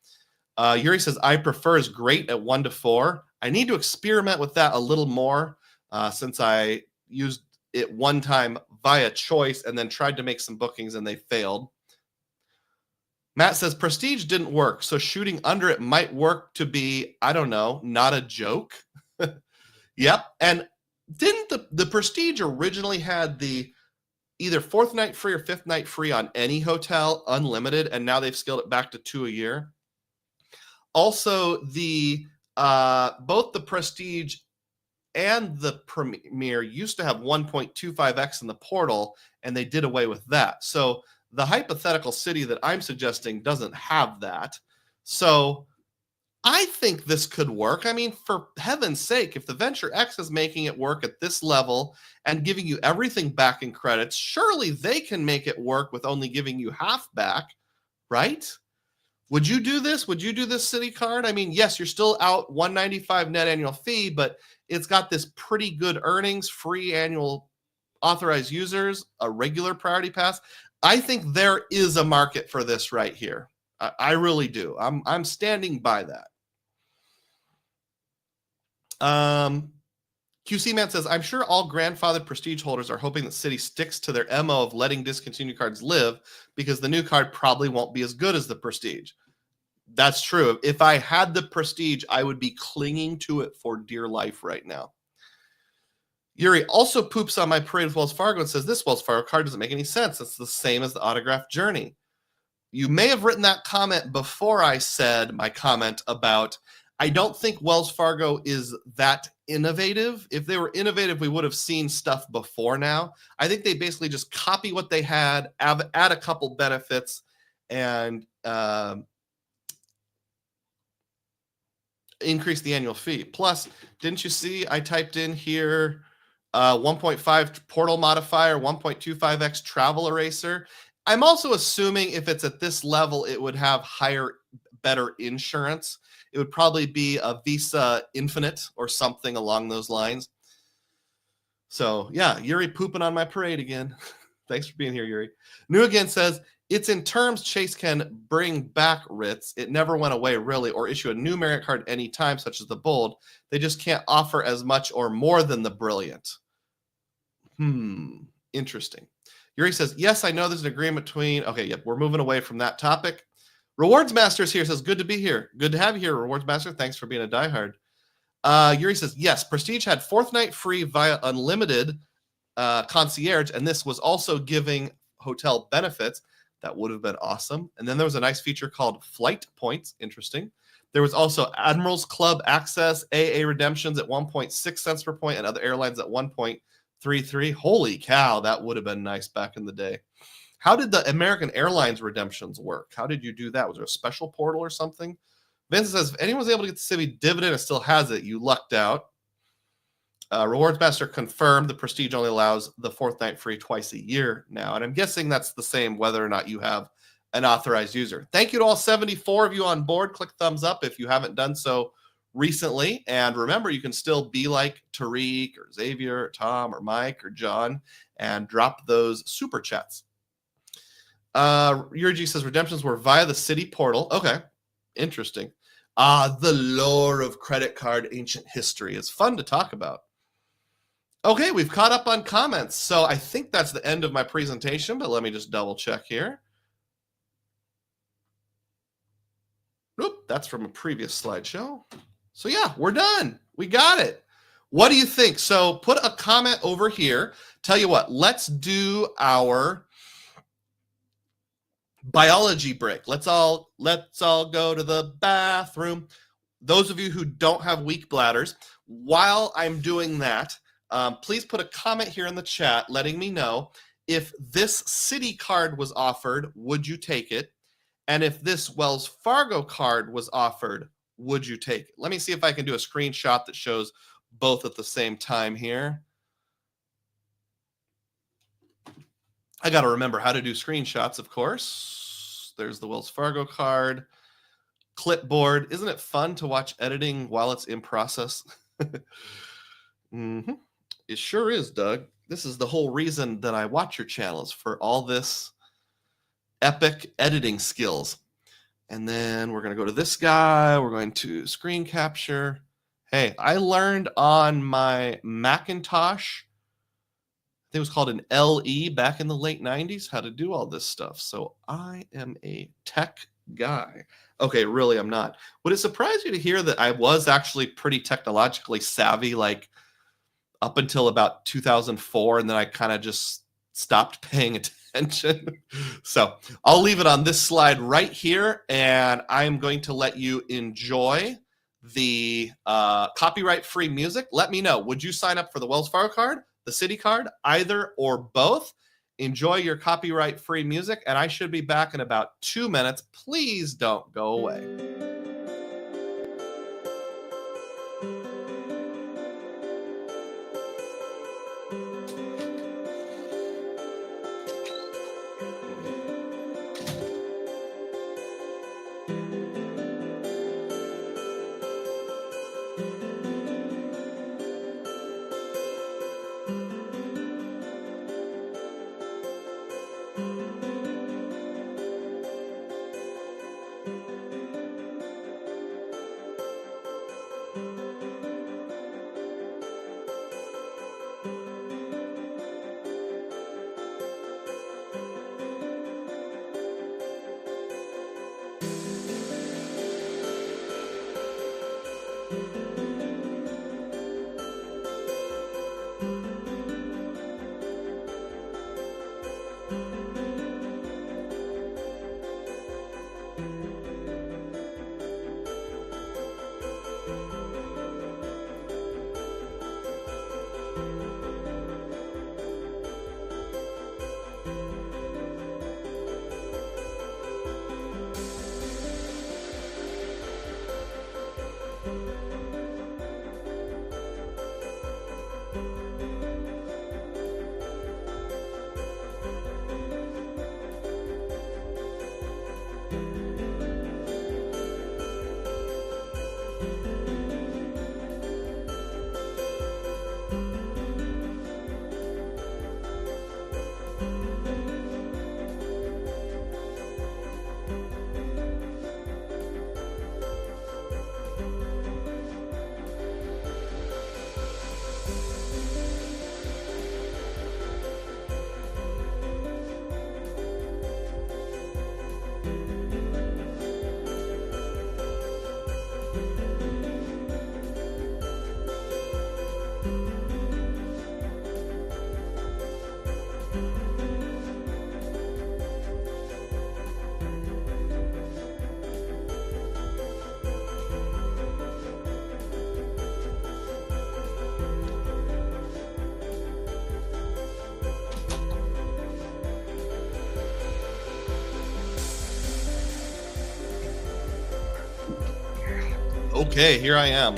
Yuri says, I prefer is great at 1-4. I need to experiment with that a little more since I used it one time via Choice and then tried to make some bookings and they failed. Matt says, Prestige didn't work, so shooting under it might work to be, I don't know, not a joke. Yep. And didn't the Prestige originally had the either fourth night free or fifth night free on any hotel, unlimited, and now they've scaled it back to 2 a year? Also, the both the Prestige and the Premier used to have 1.25x in the portal, and they did away with that. So the hypothetical Citi that I'm suggesting doesn't have that. So I think this could work. I mean, for heaven's sake, if the Venture X is making it work at this level and giving you everything back in credits, surely they can make it work with only giving you half back, right? Would you do this? Would you do this Citi card? I mean, yes, you're still out $195 net annual fee, but it's got this pretty good earnings, free annual authorized users, a regular priority pass. I think there is a market for this right here. I really do. I'm standing by that. QC Man says, I'm sure all grandfathered Prestige holders are hoping that Citi sticks to their MO of letting discontinued cards live because the new card probably won't be as good as the Prestige. That's true. If I had the Prestige, I would be clinging to it for dear life right now. Yuri also poops on my parade with Wells Fargo and says, this Wells Fargo card doesn't make any sense. It's the same as the autograph journey. You may have written that comment before I said my comment about, I don't think Wells Fargo is that innovative. If they were innovative, we would have seen stuff before now. I think they basically just copy what they had, add a couple benefits, and increase the annual fee. Plus, didn't you see I typed in here 1.5 portal modifier, 1.25x travel eraser? I'm also assuming if it's at this level, it would have better insurance. It would probably be a Visa Infinite or something along those lines. So yeah, Yuri pooping on my parade again. Thanks for being here, Yuri. New Again says, it's in terms Chase can bring back writs. It never went away really, or issue a new Marriott card anytime, such as the Bold. They just can't offer as much or more than the Brilliant. Interesting. Yuri says, yes, I know there's an agreement between, okay, yep, we're moving away from that topic. Rewards Masters here says, good to be here. Good to have you here, Rewards Master. Thanks for being a diehard. Yuri says, yes, Prestige had fourth night free via unlimited concierge, and this was also giving hotel benefits. That would have been awesome. And then there was a nice feature called Flight Points. Interesting. There was also Admirals Club access, AA redemptions at 1.6 cents per point, and other airlines at 1.33. Holy cow, that would have been nice back in the day. How did the American Airlines redemptions work? How did you do that? Was there a special portal or something? Vincent says, if anyone's able to get the Citi dividend and still has it, you lucked out. Rewards Master confirmed the Prestige only allows the fourth night free twice a year now. And I'm guessing that's the same whether or not you have an authorized user. Thank you to all 74 of you on board. Click thumbs up if you haven't done so recently. And remember, you can still be like Tariq or Xavier or Tom or Mike or John and drop those super chats. Yurgi says redemptions were via the Citi portal. Okay, interesting. The lore of credit card ancient history is fun to talk about. Okay, we've caught up on comments. So I think that's the end of my presentation, but let me just double check here. Nope, that's from a previous slideshow. So yeah, we're done. We got it. What do you think? So put a comment over here. Tell you what, let's do our biology break. Let's all go to the bathroom. Those of you who don't have weak bladders, while I'm doing that, please put a comment here in the chat letting me know if this Citi card was offered, would you take it? And if this Wells Fargo card was offered, would you take it? Let me see if I can do a screenshot that shows both at the same time here. I got to remember how to do screenshots, of course. There's the Wells Fargo card. Clipboard. Isn't it fun to watch editing while it's in process? Mm-hmm. It sure is, Doug. This is the whole reason that I watch your channel, is for all this epic editing skills. And then we're going to go to this guy. We're going to screen capture. Hey, I learned on my Macintosh, I think it was called an LE back in the late 90s, how to do all this stuff. So I am a tech guy. Okay, really, I'm not. Would it surprise you to hear that I was actually pretty technologically savvy, like up until about 2004, and then I kind of just stopped paying attention? So I'll leave it on this slide right here, and I'm going to let you enjoy the copyright-free music. Let me know. Would you sign up for the Wells Fargo card, the Citi card, either or both? Enjoy your copyright-free music, and I should be back in about 2 minutes. Please don't go away. Okay, here I am.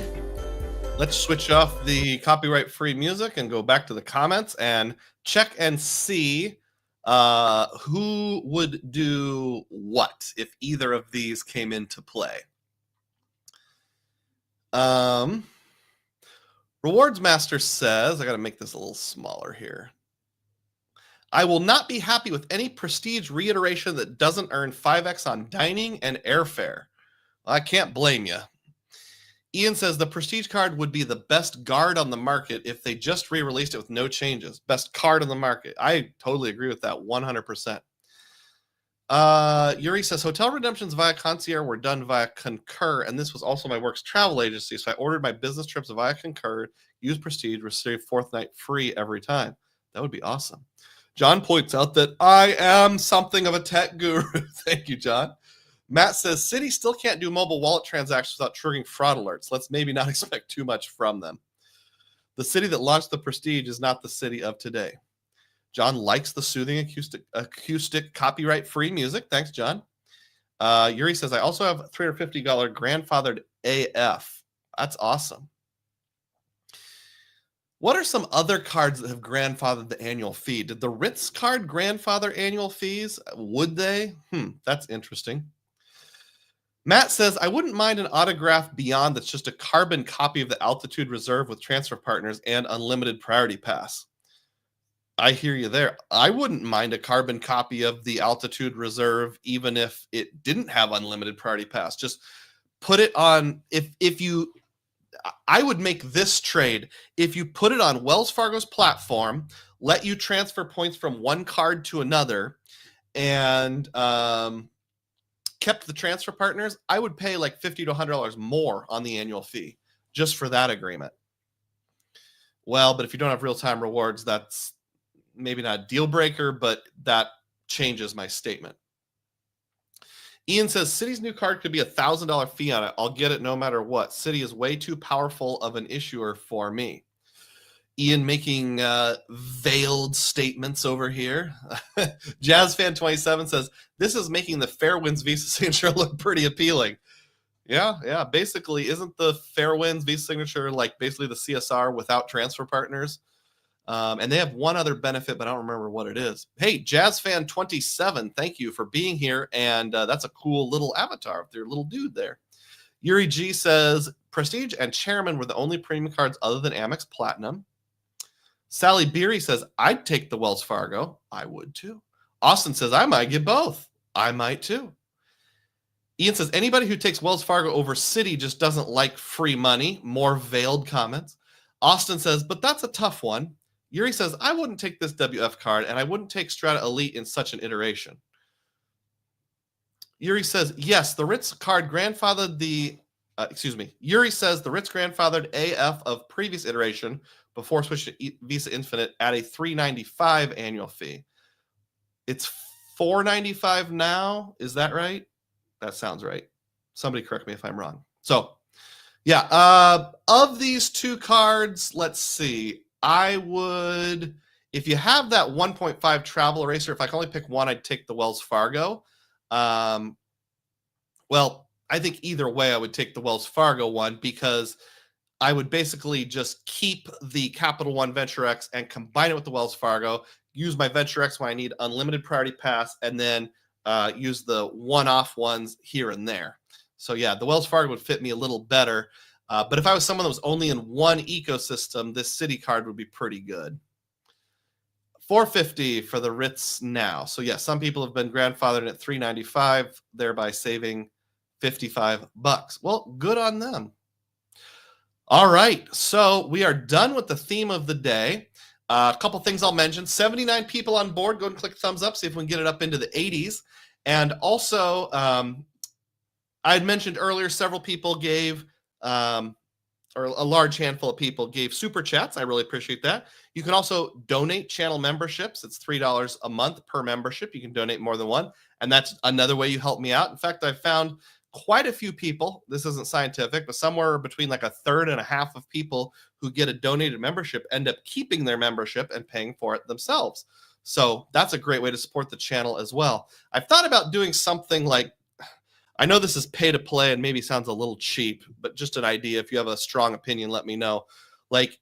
Let's switch off the copyright-free music and go back to the comments and check and see who would do what if either of these came into play. Rewards Master says, I got to make this a little smaller here. I will not be happy with any prestige reiteration that doesn't earn 5x on dining and airfare. I can't blame you. Ian says the prestige card would be the best guard on the market if they just re-released it with no changes. Best card on the market. I totally agree with that 100%. Yuri says, hotel redemptions via Concierge were done via Concur, and this was also my work's travel agency, so I ordered my business trips via Concur, used Prestige, received fourth night free every time. That would be awesome. John points out that I am something of a tech guru. Thank you, John. Matt says, Citi still can't do mobile wallet transactions without triggering fraud alerts. Let's maybe not expect too much from them. The city that launched the Prestige is not the city of today. John likes the soothing acoustic copyright-free music. Thanks, John. Yuri says, I also have $350 grandfathered AF. That's awesome. What are some other cards that have grandfathered the annual fee? Did the Ritz card grandfather annual fees? Would they? That's interesting. Matt says, I wouldn't mind an autograph beyond that's just a carbon copy of the Altitude Reserve with transfer partners and unlimited priority pass. I hear you there. I wouldn't mind a carbon copy of the Altitude Reserve, even if it didn't have unlimited priority pass. Just put it on, I would make this trade. If you put it on Wells Fargo's platform, let you transfer points from one card to another, and kept the transfer partners, I would pay like $50 to $100 more on the annual fee just for that agreement. Well, but if you don't have real-time rewards, that's maybe not a deal breaker, but that changes my statement. Ian says, Citi's new card could be $1,000 fee on it. I'll get it no matter what. Citi is way too powerful of an issuer for me. Ian making veiled statements over here. JazzFan27 says, this is making the Fairwinds Visa signature look pretty appealing. Yeah. Basically, isn't the Fairwinds Visa signature like basically the CSR without transfer partners? And they have one other benefit, but I don't remember what it is. Hey, JazzFan27, thank you for being here. And that's a cool little avatar of their little dude there. Yuri G says, Prestige and Chairman were the only premium cards other than Amex Platinum. Sally Beery says, I'd take the Wells Fargo. I would too. Austin says, I might get both. I might too. Ian says, anybody who takes Wells Fargo over Citi just doesn't like free money. More veiled comments. Austin says, but that's a tough one. Yuri says, I wouldn't take this WF card, and I wouldn't take Strata Elite in such an iteration. Yuri says, yes, the Ritz card grandfathered Yuri says the Ritz grandfathered AF of previous iteration before switching to Visa Infinite at a $395 annual fee. It's $495 now. Is that right? That sounds right. Somebody correct me if I'm wrong. So, yeah, of these two cards, let's see. I would, if you have that 1.5 travel eraser, if I can only pick one, I'd take the Wells Fargo. Well, I think either way, I would take the Wells Fargo one because I would basically just keep the Capital One Venture X and combine it with the Wells Fargo, use my Venture X when I need unlimited priority pass, and then use the one-off ones here and there. So yeah, the Wells Fargo would fit me a little better. But if I was someone that was only in one ecosystem, this Citi card would be pretty good. $450 for the Ritz now. So yeah, some people have been grandfathered at $395, thereby saving $55. Well, good on them. All right, so we are done with the theme of the day. A couple things I'll mention. 79 people on board. Go and click thumbs up, see if we can get it up into the 80s. And also, I had mentioned earlier, several people gave, or a large handful of people gave super chats. I really appreciate that. You can also donate channel memberships. It's $3 a month per membership. You can donate more than one. And that's another way you help me out. In fact, I found quite a few people, this isn't scientific, but somewhere between like a third and a half of people who get a donated membership end up keeping their membership and paying for it themselves. So that's a great way to support the channel as well. I've thought about doing something like, I know this is pay to play and maybe sounds a little cheap, but just an idea. If you have a strong opinion, let me know. Like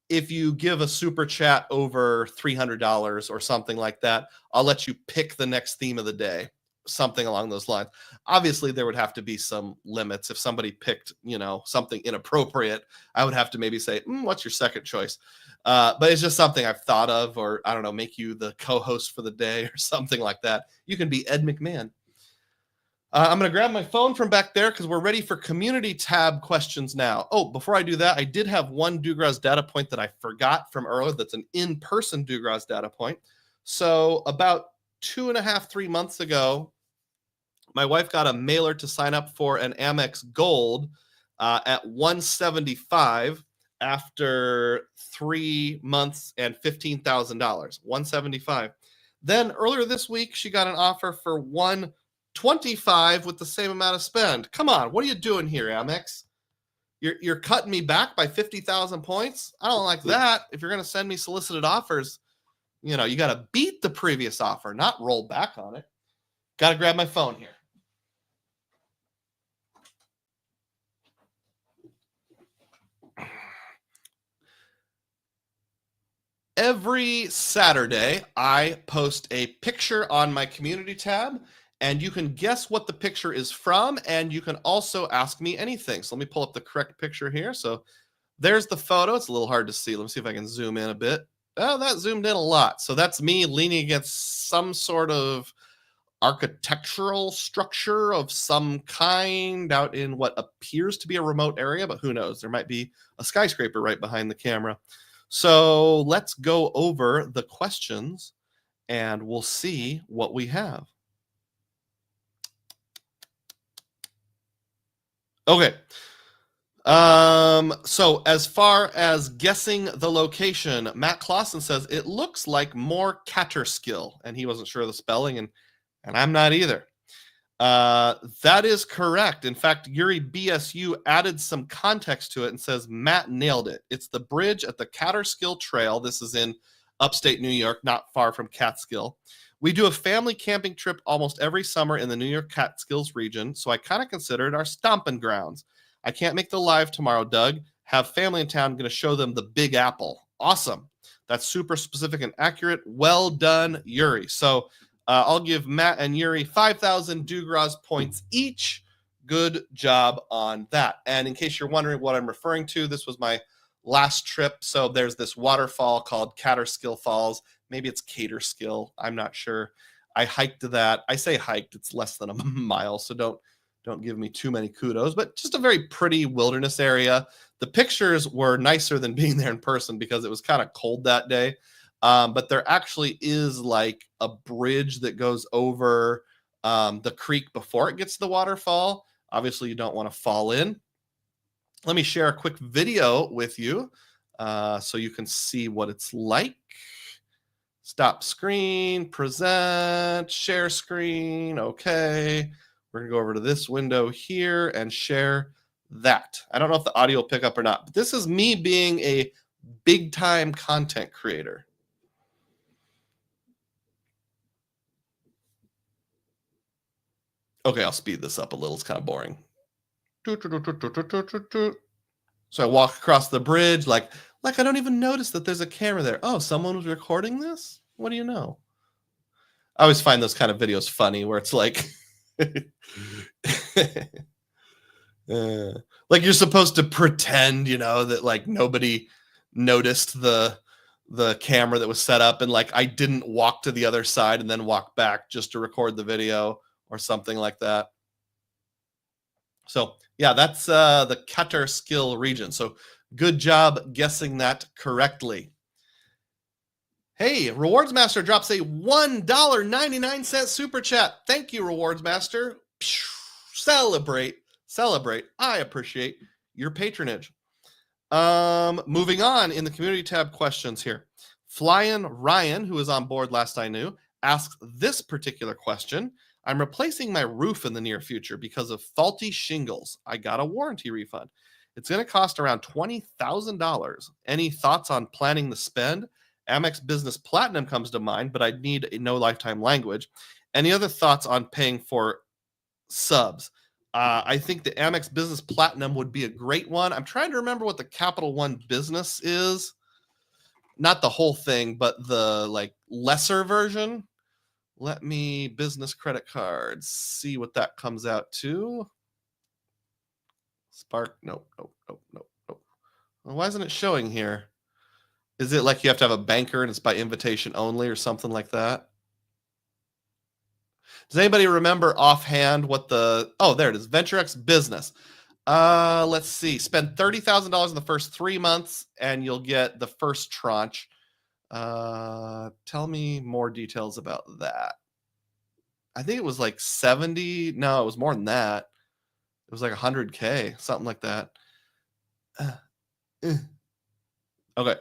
if you give a super chat over $300 or something like that, I'll let you pick the next theme of the day. Something along those lines. Obviously, there would have to be some limits. If somebody picked, something inappropriate, I would have to maybe say, what's your second choice? But it's just something I've thought of, or I don't know, make you the co-host for the day or something like that. You can be Ed McMahon. I'm going to grab my phone from back there because we're ready for community tab questions now. Oh, before I do that, I did have one Dugroz data point that I forgot from earlier. That's an in-person Dugroz data point. So about 2.5, 3 months ago, My wife got a mailer to sign up for an Amex Gold at $175 after 3 months and $15,000. $175. Then earlier this week, she got an offer for $125 with the same amount of spend. Come on, what are you doing here, Amex? You're cutting me back by 50,000 points. I don't like that. If you're going to send me solicited offers, you got to beat the previous offer, not roll back on it. Got to grab my phone here. Every Saturday, I post a picture on my community tab, and you can guess what the picture is from, and you can also ask me anything. So let me pull up the correct picture here. So there's the photo. It's a little hard to see. Let me see if I can zoom in a bit. Oh, that zoomed in a lot. So that's me leaning against some sort of architectural structure of some kind out in what appears to be a remote area, but who knows? There might be a skyscraper right behind the camera. So let's go over the questions and we'll see what we have. Okay. So as far as guessing the location, Matt Clausen says it looks like more Catterskill, and he wasn't sure of the spelling, and I'm not either. That is correct. In fact, Yuri BSU added some context to it and says Matt nailed it. It's the bridge at the Catterskill Trail. This is in upstate New York, not far from Catskill. We do a family camping trip almost every summer in the New York Catskills region, so I kind of consider it our stomping grounds. I can't make the live tomorrow, Doug. Have family in town. I'm going to show them the Big Apple. Awesome. That's super specific and accurate. Well done, Yuri. So I'll give Matt and Yuri 5,000 Dugroz points each. Good job on that. And in case you're wondering what I'm referring to, this was my last trip. So there's this waterfall called Catterskill Falls. Maybe it's Caterskill. I'm not sure. I hiked to that. I say hiked. It's less than a mile, so don't give me too many kudos. But just a very pretty wilderness area. The pictures were nicer than being there in person because it was kind of cold that day. But there actually is like a bridge that goes over the creek before it gets to the waterfall. Obviously, you don't want to fall in. Let me share a quick video with you so you can see what it's like. Stop screen, present, share screen. Okay. We're going to go over to this window here and share that. I don't know if the audio will pick up or not, but this is me being a big time content creator. Okay, I'll speed this up a little. It's kind of boring. So I walk across the bridge like I don't even notice that there's a camera there. Oh, someone was recording this? What do you know? I always find those kind of videos funny where it's like like you're supposed to pretend, that like nobody noticed the camera that was set up, and like I didn't walk to the other side and then walk back just to record the video or something like that. So yeah, that's the Catterskill region. So good job guessing that correctly. Hey, Rewards Master drops a $1.99 super chat. Thank you, Rewards Master. Celebrate. I appreciate your patronage. Moving on in the community tab questions here. Flyin' Ryan, who was on board last I knew, asks this particular question. I'm replacing my roof in the near future because of faulty shingles. I got a warranty refund. It's going to cost around $20,000. Any thoughts on planning the spend? Amex Business Platinum comes to mind, but I'd need a no lifetime language. Any other thoughts on paying for subs? I think the Amex Business Platinum would be a great one. I'm trying to remember what the Capital One Business is. Not the whole thing, but the like lesser version. Let me business credit cards, see what that comes out to. Spark, nope. Well, why isn't it showing here? Is it like you have to have a banker and it's by invitation only or something like that? Does anybody remember offhand what oh, there it is, VentureX Business. Let's see, spend $30,000 in the first 3 months and you'll get the first tranche. Tell me more details about that. I think it was like 70. No, it was more than that. It was like 100K, something like that. Okay.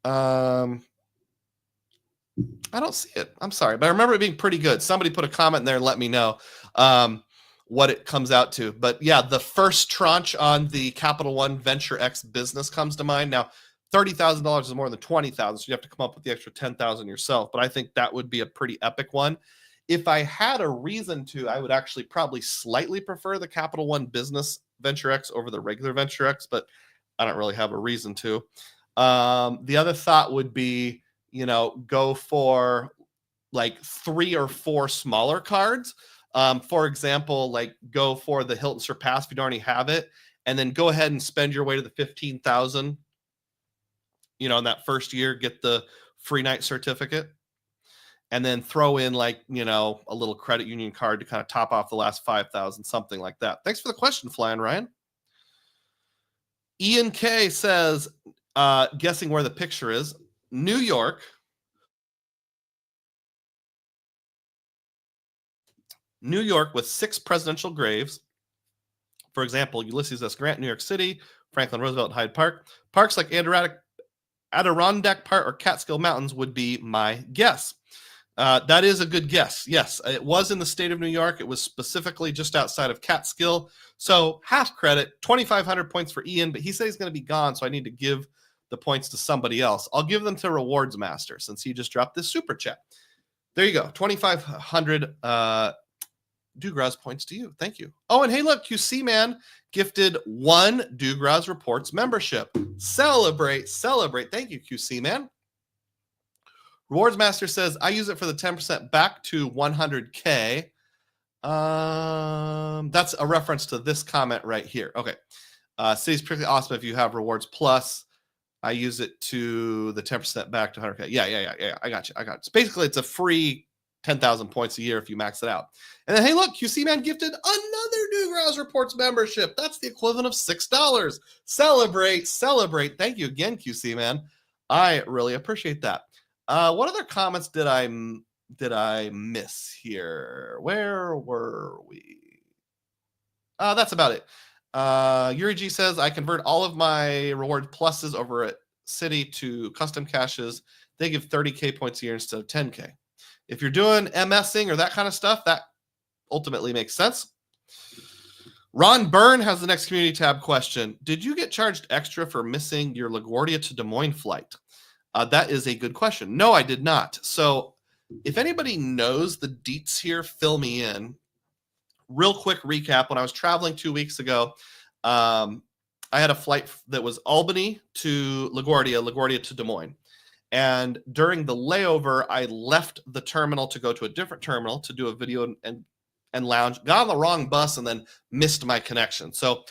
I don't see it. I'm sorry, but I remember it being pretty good. Somebody put a comment in there and let me know what it comes out to. But yeah, the first tranche on the Capital One Venture X business comes to mind. Now, $30,000 is more than 20,000, so you have to come up with the extra 10,000 yourself. But I think that would be a pretty epic one. If I had a reason to, I would actually probably slightly prefer the Capital One Business Venture X over the regular Venture X, but I don't really have a reason to. The other thought would be, go for like 3 or 4 smaller cards. For example, like go for the Hilton Surpass if you don't already have it, and then go ahead and spend your way to the 15,000. In that first year, get the free night certificate, and then throw in like, a little credit union card to kind of top off the last 5,000, something like that. Thanks for the question, Flying Ryan. Ian K says, guessing where the picture is, New York. New York with 6 presidential graves. For example, Ulysses S. Grant, New York City, Franklin Roosevelt, Hyde Park. Parks like Adirondack Park or Catskill Mountains would be my guess. That is a good guess. Yes, it was in the state of New York. It was specifically just outside of Catskill. So half credit, 2,500 points for Ian, but he said he's going to be gone, so I need to give the points to somebody else. I'll give them to Rewards Master since he just dropped this super chat. There you go, 2,500 Dugroz points to you. Thank you. Oh, and hey, look, QC Man gifted 1 Dugroz Reports membership. Celebrate. Thank you, QC Man. Rewards Master says, I use it for the 10% back to 100K. That's a reference to this comment right here. Okay. City's pretty awesome if you have Rewards Plus. I use it to the 10% back to 100K. Yeah. I got you. So basically, it's a free 10,000 points a year if you max it out. And then, hey, look, QC Man gifted another Dugroz Reports membership. That's the equivalent of $6. Celebrate. Thank you again, QC Man. I really appreciate that. What other comments did I miss here? Where were we? That's about it. Yuri G says, I convert all of my reward pluses over at Citi to custom caches. They give 30K points a year instead of 10K. If you're doing MSing or that kind of stuff, that ultimately makes sense. Ron Byrne has the next community tab question. Did you get charged extra for missing your LaGuardia to Des Moines flight? That is a good question. No, I did not. So if anybody knows the deets here, fill me in. Real quick recap. When I was traveling 2 weeks ago, I had a flight that was Albany to LaGuardia to Des Moines. And during the layover, I left the terminal to go to a different terminal to do a video and lounge. Got on the wrong bus and then missed my connection. So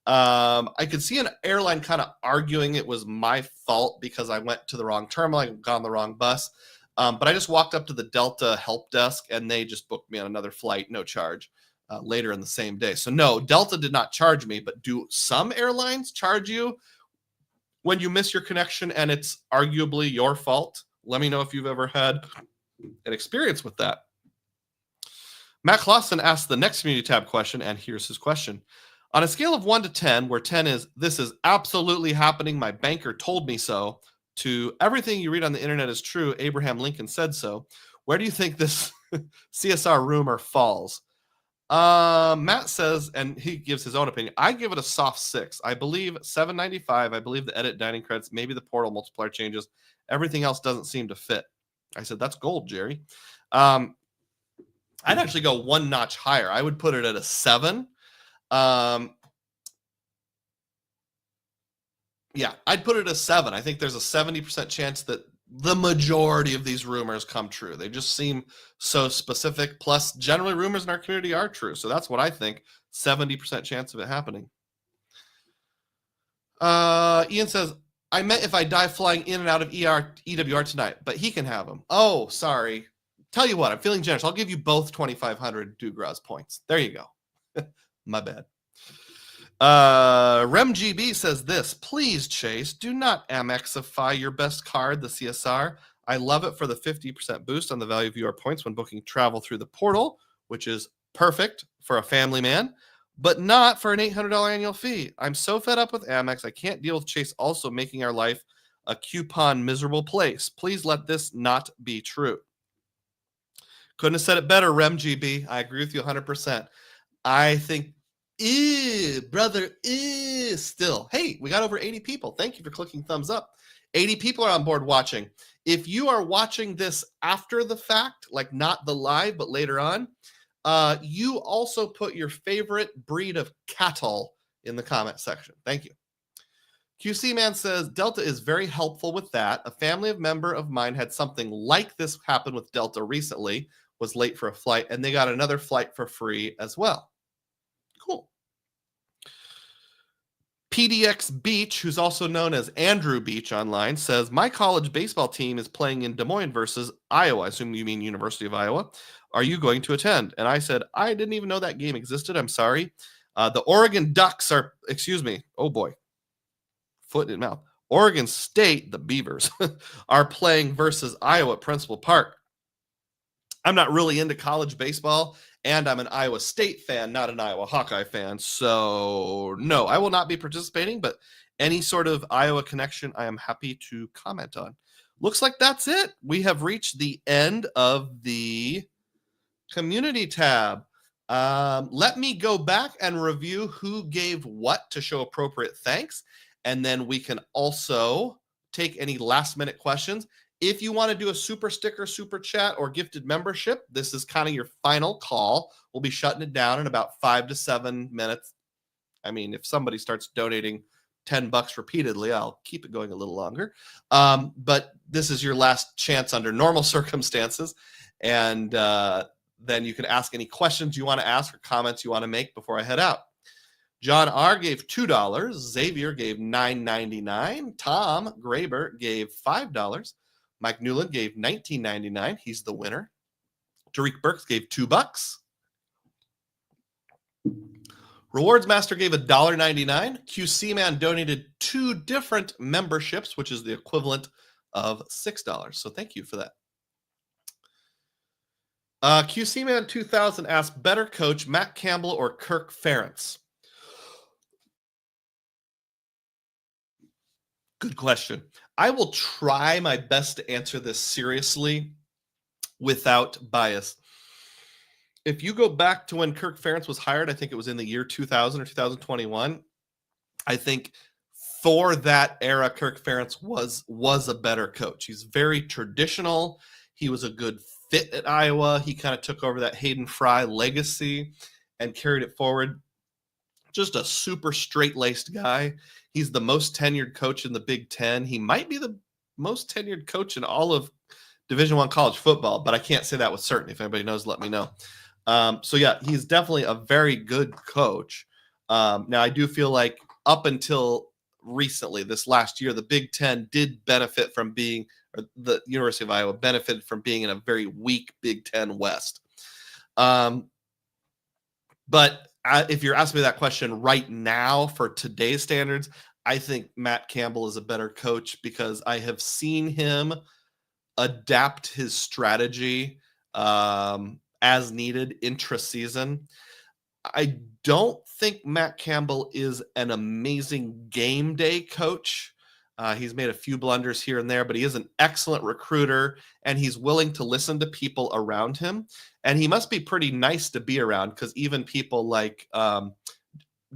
I could see an airline kind of arguing it was my fault because I went to the wrong terminal. I got on the wrong bus. But I just walked up to the Delta help desk and they just booked me on another flight, no charge, later in the same day. So no, Delta did not charge me, but do some airlines charge you when you miss your connection and it's arguably your fault? Let me know if you've ever had an experience with that. Matt Clausen asked the next community tab question, and here's his question. On a scale of 1 to 10, where 10 is, this is absolutely happening, my banker told me so, to everything you read on the internet is true, Abraham Lincoln said so, where do you think this CSR rumor falls? Matt says, and he gives his own opinion, I give it a soft 6. I believe 795. I believe the edit dining credits, maybe the portal multiplier changes. Everything else doesn't seem to fit. I said, that's gold, Jerry. I'd actually go one notch higher. I would put it at a 7. Yeah, I'd put it at a 7. I think there's a 70% chance that the majority of these rumors come true. They just seem so specific. Plus, generally, rumors in our community are true. So that's what I think. 70% chance of it happening. Ian says, I meant if I die flying in and out of EWR tonight, but he can have them. Oh, sorry. Tell you what, I'm feeling generous. I'll give you both 2,500 Dugroz points. There you go. My bad. RemGB says this, please, Chase, do not Amexify your best card, the CSR. I love it for the 50% boost on the value of your points when booking travel through the portal, which is perfect for a family man, but not for an $800 annual fee. I'm so fed up with Amex. I can't deal with Chase also making our life a coupon miserable place. Please let this not be true. Couldn't have said it better, RemGB. I agree with you 100%. I think, brother, still. Hey, we got over 80 people. Thank you for clicking thumbs up. 80 people are on board watching. If you are watching this after the fact, like not the live, but later on, you also put your favorite breed of cattle in the comment section. Thank you. QC Man says, Delta is very helpful with that. A family member of mine had something like this happen with Delta recently, was late for a flight, and they got another flight for free as well. Cool. PDX Beach, who's also known as Andrew Beach online, says, my college baseball team is playing in Des Moines versus Iowa. I assume you mean University of Iowa. Are you going to attend? And I said, I didn't even know that game existed. I'm sorry. The Oregon Ducks are, oh boy, foot in mouth. Oregon State, the Beavers, are playing versus Iowa at Principal Park. I'm not really into college baseball, and I'm an Iowa State fan, not an Iowa Hawkeye fan. So, no, I will not be participating, but any sort of Iowa connection, I am happy to comment on. Looks like that's it. We have reached the end of the community tab. Let me go back and review who gave what to show appropriate thanks, and then we can also take any last-minute questions. If you want to do a super sticker, super chat, or gifted membership, this is kind of your final call. We'll be shutting it down in about 5 to 7 minutes. I mean, if somebody starts donating $10 repeatedly, I'll keep it going a little longer. But this is your last chance under normal circumstances. And then you can ask any questions you want to ask or comments you want to make before I head out. John R. gave $2. Xavier gave $9.99. Tom Graber gave $5. Mike Newland gave $19.99. He's the winner. Tariq Burks gave $2. Rewards Master gave $1.99. QC Man donated 2 different memberships, which is the equivalent of $6. So thank you for that. QC Man 2000 asked, better coach, Matt Campbell or Kirk Ferentz? Good question. I will try my best to answer this seriously without bias. If you go back to when Kirk Ferentz was hired, I think it was in the year 2000 or 2021. I think for that era, Kirk Ferentz was a better coach. He's very traditional. He was a good fit at Iowa. He kind of took over that Hayden Fry legacy and carried it forward. Just a super straight-laced guy. He's the most tenured coach in the Big Ten. He might be the most tenured coach in all of Division I college football, but I can't say that with certainty. If anybody knows, let me know. So, yeah, he's definitely a very good coach. Now, I do feel like up until recently, this last year, the Big Ten did benefit from being – or the University of Iowa benefited from being in a very weak Big Ten West. But if you're asking me that question right now for today's standards, I think Matt Campbell is a better coach because I have seen him adapt his strategy as needed intra-season. I don't think Matt Campbell is an amazing game day coach. He's made a few blunders here and there, but he is an excellent recruiter, and he's willing to listen to people around him. And he must be pretty nice to be around because even people like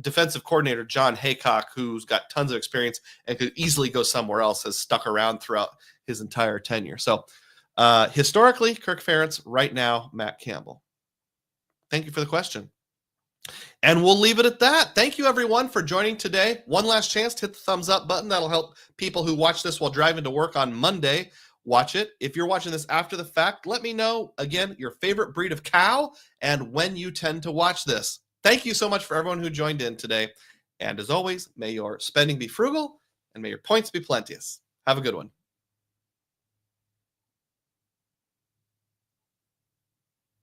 defensive coordinator John Haycock, who's got tons of experience and could easily go somewhere else, has stuck around throughout his entire tenure. So historically, Kirk Ferentz, right now, Matt Campbell. Thank you for the question. And we'll leave it at that. Thank you, everyone, for joining today. One last chance to hit the thumbs up button. That'll help people who watch this while driving to work on Monday watch it. If you're watching this after the fact, let me know, again, your favorite breed of cow and when you tend to watch this. Thank you so much for everyone who joined in today. And as always, may your spending be frugal and may your points be plenteous. Have a good one.